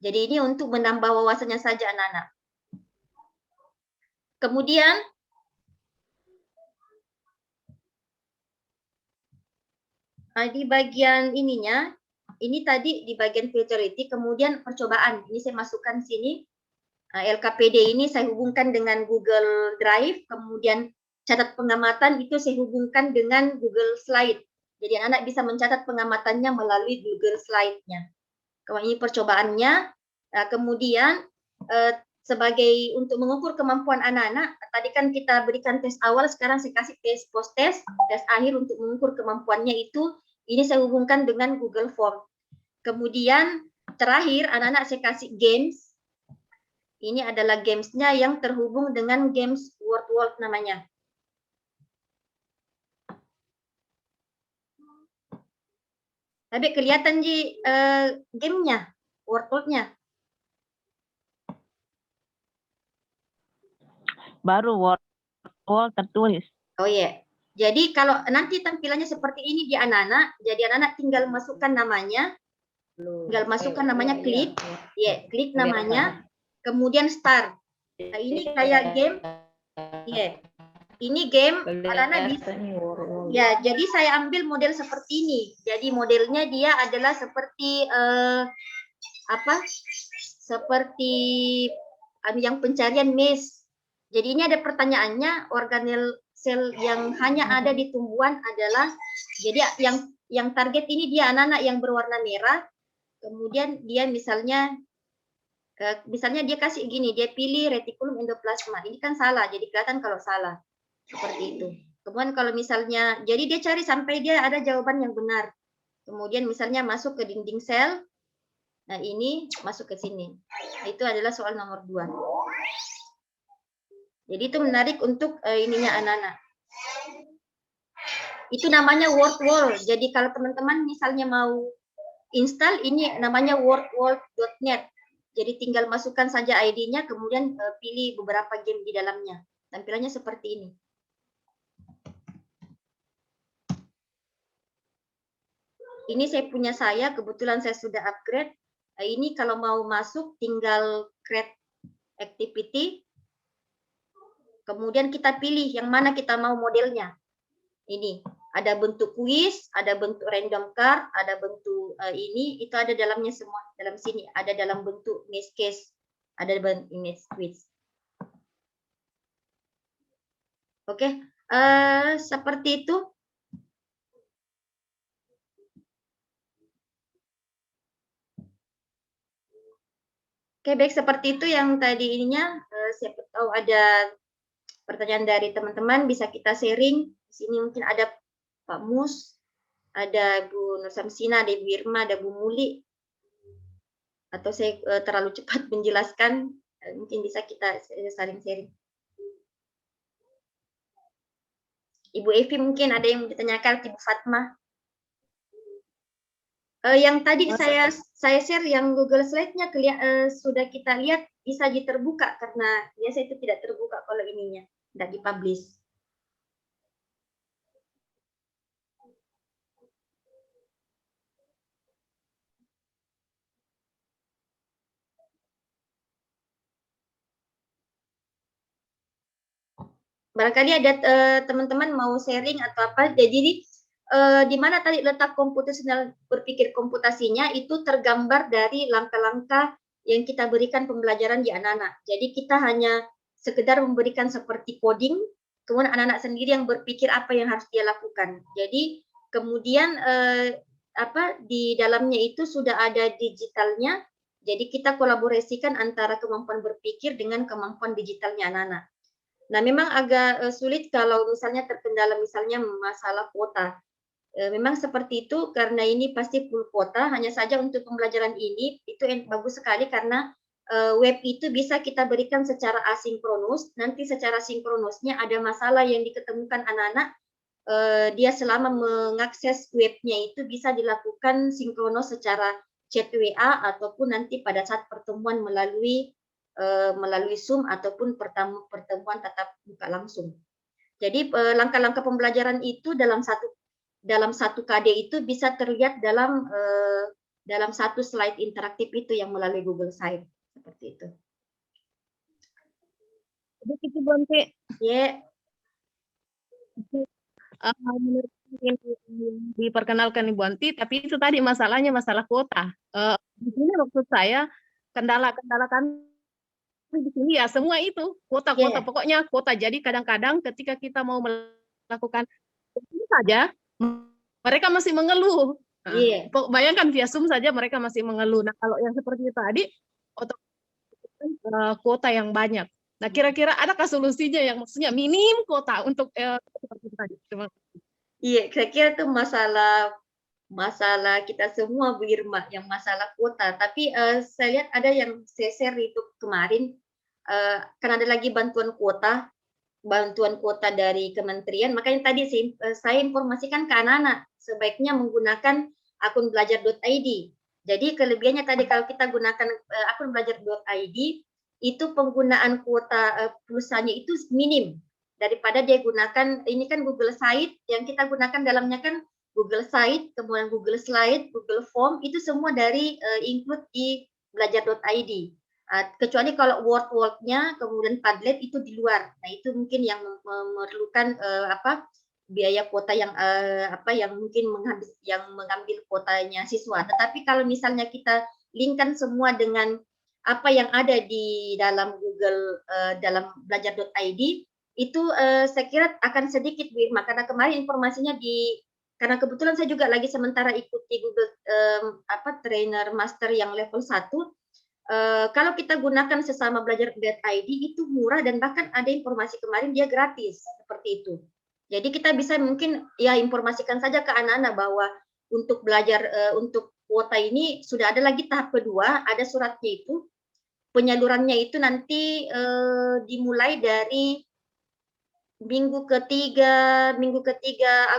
Jadi ini untuk menambah wawasannya saja anak-anak. Kemudian di bagian ininya, ini tadi di bagian virtual reality, kemudian percobaan. Ini saya masukkan sini. LKPD ini saya hubungkan dengan Google Drive, kemudian catat pengamatan itu saya hubungkan dengan Google Slide. Jadi anak-anak bisa mencatat pengamatannya melalui Google Slide-nya. Kalau ini percobaannya, kemudian sebagai untuk mengukur kemampuan anak-anak, tadi kan kita berikan tes awal, sekarang saya kasih tes post test, tes akhir untuk mengukur kemampuannya itu, ini saya hubungkan dengan Google Form. Kemudian terakhir anak-anak saya kasih games. Ini adalah gamesnya yang terhubung dengan games Word World namanya. Tapi kelihatan Ji gamenya, Word World-nya. Baru word tertulis. Oh iya. Jadi kalau nanti tampilannya seperti ini di anak-anak, jadi anak-anak tinggal masukkan namanya, klik, klik namanya, kemudian start. Nah, ini kayak game, ini game, anak-anak bisa. Ya, jadi saya ambil model seperti ini. Jadi modelnya dia adalah seperti seperti yang pencarian maze. Jadi ini ada pertanyaannya, organel sel yang hanya ada di tumbuhan adalah, jadi yang target ini dia anak-anak yang berwarna merah, kemudian dia misalnya dia kasih gini, dia pilih retikulum endoplasma, ini kan salah, jadi kelihatan kalau salah, seperti itu. Kemudian kalau misalnya, jadi dia cari sampai dia ada jawaban yang benar, kemudian misalnya masuk ke dinding sel, nah ini masuk ke sini, itu adalah soal nomor 2. Jadi itu menarik untuk ininya anak-anak. Itu namanya Word World. Jadi kalau teman-teman misalnya mau install, ini namanya wordworld.net. Jadi tinggal masukkan saja ID-nya, kemudian pilih beberapa game di dalamnya. Tampilannya seperti ini. Ini saya punya kebetulan saya sudah upgrade. Ini kalau mau masuk tinggal create activity. Kemudian kita pilih yang mana kita mau modelnya. Ini ada bentuk kuis, ada bentuk random card, ada bentuk ini, itu ada dalamnya semua. Dalam sini ada dalam bentuk maze case, ada bentuk image quiz. Oke, seperti itu. Oke, baik, seperti itu yang tadi ininya. Siapa tahu ada pertanyaan dari teman-teman, bisa kita sharing. Di sini mungkin ada Pak Mus, ada Bu Nur Samsina, ada Bu Irma, ada Bu Muli. Atau saya terlalu cepat menjelaskan, mungkin bisa kita saling sharing. Ibu Evi mungkin ada yang ditanyakan, Ibu Fatma. Yang tadi saya share yang Google Slide-nya sudah kita lihat bisa terbuka karena biasa itu tidak terbuka kalau ininya. Tidak dipublish. Barangkali ada teman-teman mau sharing atau apa. Jadi di mana tadi letak komputasional berpikir komputasinya itu tergambar dari langkah-langkah yang kita berikan pembelajaran di anak-anak. Jadi kita hanya sekedar memberikan seperti coding, kemudian anak-anak sendiri yang berpikir apa yang harus dia lakukan. Jadi kemudian di dalamnya itu sudah ada digitalnya. Jadi kita kolaborasikan antara kemampuan berpikir dengan kemampuan digitalnya anak-anak. Nah, memang agak sulit kalau misalnya terkendala misalnya masalah kuota. Memang seperti itu karena ini pasti full kuota. Hanya saja untuk pembelajaran ini itu bagus sekali karena web itu bisa kita berikan secara asinkronus. Nanti secara sinkronusnya ada masalah yang diketemukan anak-anak, dia selama mengakses webnya itu bisa dilakukan sinkronus secara chat WA ataupun nanti pada saat pertemuan melalui Zoom ataupun pertemuan tatap muka langsung. Jadi langkah-langkah pembelajaran itu dalam satu KD itu bisa terlihat dalam satu slide interaktif itu yang melalui Google Slide seperti itu. Begitu Bu Anti. Ya. Diperkenalkan Ibu Anti, tapi itu tadi masalahnya masalah kuota. Di sini maksud saya kendala-kendala kami di sini ya semua itu kuota pokoknya kuota. Jadi kadang-kadang ketika kita mau melakukan ini saja mereka masih mengeluh. Nah, Iya. bayangkan via Zoom saja mereka masih mengeluh. Nah, kalau yang seperti tadi, kuota yang banyak. Nah, kira-kira adakah solusinya yang maksudnya minim kuota untuk seperti itu tadi? Terima kasih. Iya, kira-kira itu masalah kita semua, Bu Irma, yang masalah kuota. Tapi saya lihat ada yang saya share itu kemarin, kan ada lagi bantuan kuota dari kementerian. Makanya tadi saya informasikan ke anak-anak sebaiknya menggunakan akun belajar.id. Jadi kelebihannya tadi kalau kita gunakan akun belajar.id, itu penggunaan kuota pulsanya itu minim daripada dia gunakan, ini kan Google Site, yang kita gunakan dalamnya kan Google Site, kemudian Google Slide, Google Form, itu semua dari include di belajar.id. Kecuali kalau Word-nya, kemudian Padlet itu di luar. Nah, itu mungkin yang memerlukan biaya kuota yang yang mungkin mengambil kuotanya siswa. Tetapi kalau misalnya kita linkkan semua dengan apa yang ada di dalam Google dalam belajar.id, itu saya kira akan sedikit, Bu Irma, karena kemarin informasinya karena kebetulan saya juga lagi sementara ikuti Google trainer master yang level 1. Kalau kita gunakan sesama belajar.id itu murah dan bahkan ada informasi kemarin dia gratis seperti itu. Jadi kita bisa mungkin ya informasikan saja ke anak-anak bahwa untuk belajar untuk kuota ini sudah ada lagi tahap kedua, ada suratnya itu. Penyalurannya itu nanti dimulai dari minggu ketiga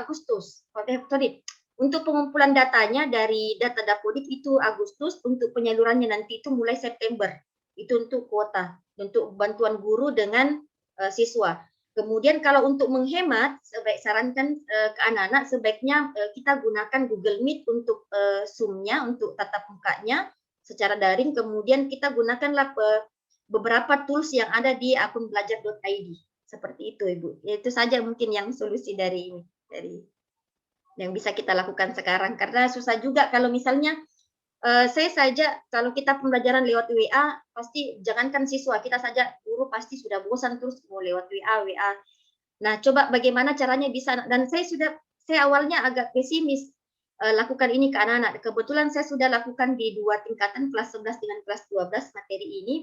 Agustus. Sorry. Untuk pengumpulan datanya dari data Dapodik itu Agustus, untuk penyalurannya nanti itu mulai September. Itu untuk kuota, untuk bantuan guru dengan siswa. Kemudian kalau untuk menghemat, sarankan ke anak-anak sebaiknya kita gunakan Google Meet untuk Zoom-nya, untuk tatap mukanya secara daring. Kemudian kita gunakanlah beberapa tools yang ada di akun belajar.id. Seperti itu, Ibu. Itu saja mungkin yang solusi dari yang bisa kita lakukan sekarang. Karena susah juga kalau misalnya saya saja kalau kita pembelajaran lewat WA, pasti jangankan siswa, kita saja guru pasti sudah bosan terus mau lewat WA. Nah, coba bagaimana caranya bisa, dan saya awalnya agak pesimis lakukan ini ke anak-anak. Kebetulan saya sudah lakukan di 2 tingkatan, kelas 11 dengan kelas 12 materi ini.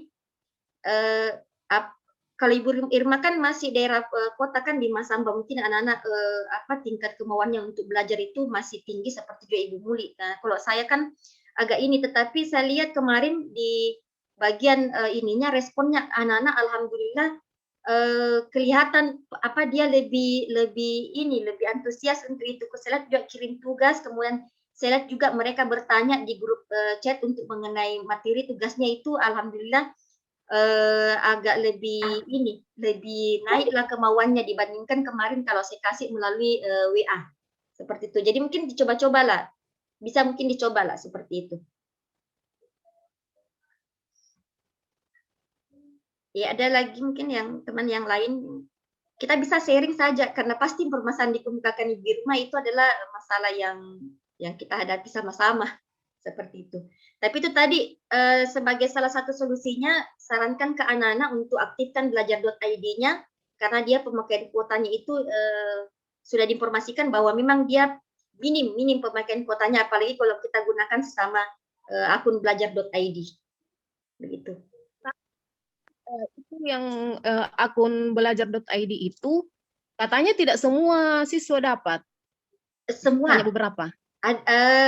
Kalau Ibu Irma kan masih daerah kota kan di Masamba, mungkin anak-anak tingkat kemauannya untuk belajar itu masih tinggi seperti juga Ibu Muli. Nah, kalau saya kan agak ini, tetapi saya lihat kemarin di bagian ininya responnya anak-anak alhamdulillah kelihatan dia lebih antusias untuk itu. Saya lihat juga kirim tugas, kemudian saya lihat juga mereka bertanya di grup chat untuk mengenai materi tugasnya itu alhamdulillah agak lebih naiklah kemauannya dibandingkan kemarin kalau saya kasih melalui WA seperti itu. Jadi mungkin dicoba-cobalah, bisa mungkin dicobalah seperti itu. Ya, ada lagi mungkin yang teman yang lain, kita bisa sharing saja karena pasti permasalahan dikemukakan Ibu Irma itu adalah masalah yang kita hadapi sama-sama seperti itu. Tapi itu tadi sebagai salah satu solusinya, sarankan ke anak-anak untuk aktifkan belajar.id-nya karena dia pemakaian kuotanya itu sudah diinformasikan bahwa memang dia minim pemakaian kuotanya, apalagi kalau kita gunakan sesama akun belajar.id. Begitu. Itu yang akun belajar.id itu katanya tidak semua siswa dapat. Semua. Hanya beberapa.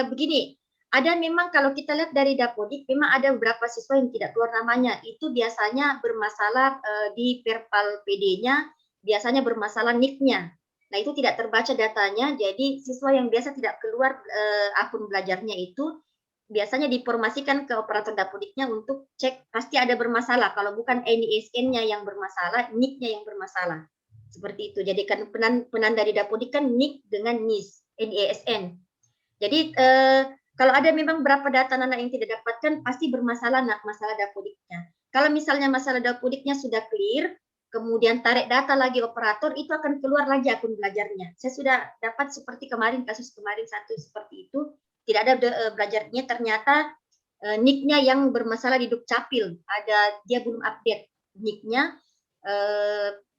Begini, ada memang kalau kita lihat dari Dapodik, memang ada beberapa siswa yang tidak keluar namanya. Itu biasanya bermasalah di Perpal PD-nya, biasanya bermasalah NIK-nya. Nah, itu tidak terbaca datanya, jadi siswa yang biasa tidak keluar akun belajarnya itu biasanya diinformasikan ke operator Dapodiknya untuk cek pasti ada bermasalah. Kalau bukan NISN-nya yang bermasalah, NIK-nya yang bermasalah. Seperti itu. Jadi kan penan dari Dapodik kan NIK dengan NISN. Jadi kalau ada memang berapa data anak yang tidak dapatkan, pasti bermasalah masalah Dapodiknya. Kalau misalnya masalah Dapodiknya sudah clear, kemudian tarik data lagi operator, itu akan keluar lagi akun belajarnya. Saya sudah dapat seperti kemarin, kasus kemarin satu seperti itu, tidak ada belajarnya, ternyata NIK-nya yang bermasalah di Dukcapil, dia belum update NIK-nya,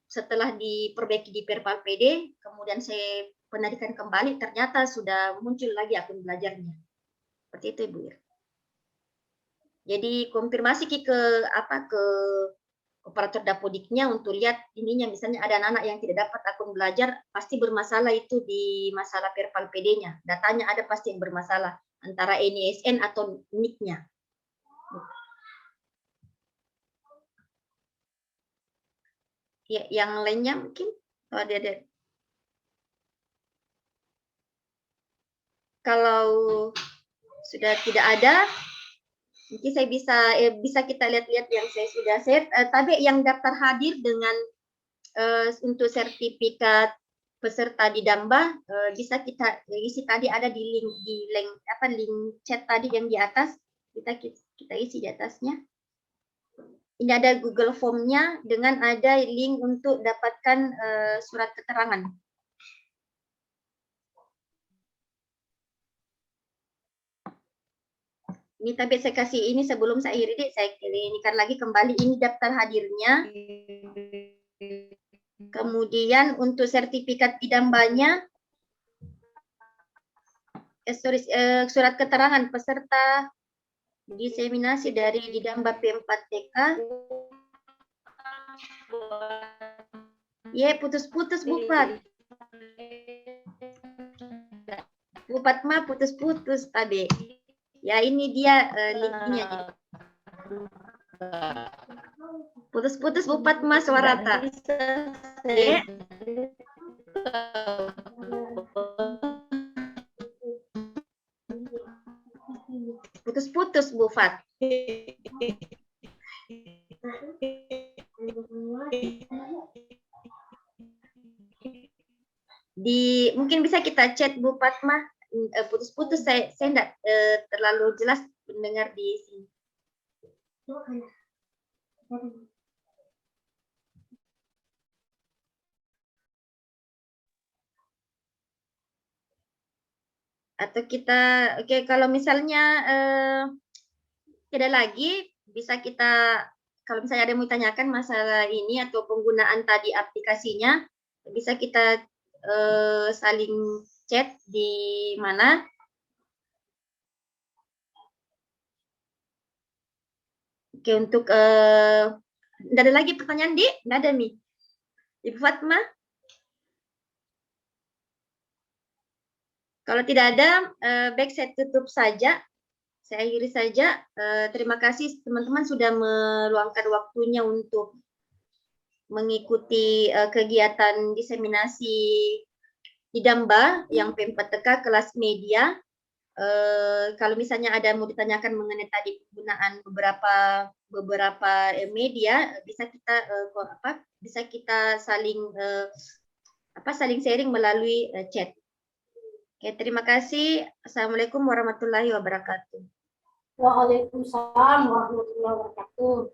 setelah diperbaiki di Perpal PD, kemudian saya penarikan kembali, ternyata sudah muncul lagi akun belajarnya. Seperti itu Ibu Ir. Jadi konfirmasi ke operator Dapodiknya untuk lihat ininya, misalnya ada anak-anak yang tidak dapat akun belajar, pasti bermasalah itu di masalah perval PD-nya. Datanya ada pasti yang bermasalah antara NISN atau NIK-nya. Ya, yang lainnya mungkin ada. Kalau sudah tidak ada, mungkin saya bisa kita lihat-lihat yang saya sudah share. Tadi yang daftar hadir dengan untuk sertifikat peserta di Damba bisa kita isi tadi, ada di link chat tadi yang di atas, kita isi di atasnya. Ini ada Google Form-nya dengan ada link untuk dapatkan surat keterangan. Ini tapi saya kasih ini sebelum saya akhiri, saya klinikan lagi kembali ini daftar hadirnya. Kemudian untuk sertifikat Dambanya, surat keterangan peserta diseminasi dari Damba P4TK. Ya, putus-putus Bupat. Bupat mah putus-putus tadi. Ya, ini dia linknya. Putus-putus Bupat mah suara tak. Ya. Putus-putus Bu Fat. Mungkin bisa kita chat Bu Fatma. Putus-putus saya enggak terlalu jelas mendengar di sini. Atau kita kalau misalnya tidak lagi, bisa kita, kalau misalnya ada yang mau tanyakan masalah ini atau penggunaan tadi aplikasinya, bisa kita saling chat di mana. Oke, untuk tidak ada lagi pertanyaan, Di? Tidak ada, Mi? Ibu Fatma? Kalau tidak ada, baik saya tutup saja. Saya akhiri saja. Terima kasih teman-teman sudah meluangkan waktunya untuk mengikuti kegiatan diseminasi di Damba yang P4TK kelas media. Kalau misalnya ada mau ditanyakan mengenai tadi penggunaan beberapa media, bisa kita saling sharing melalui chat. Oke, terima kasih. Assalamualaikum warahmatullahi wabarakatuh. Waalaikumsalam warahmatullahi wabarakatuh.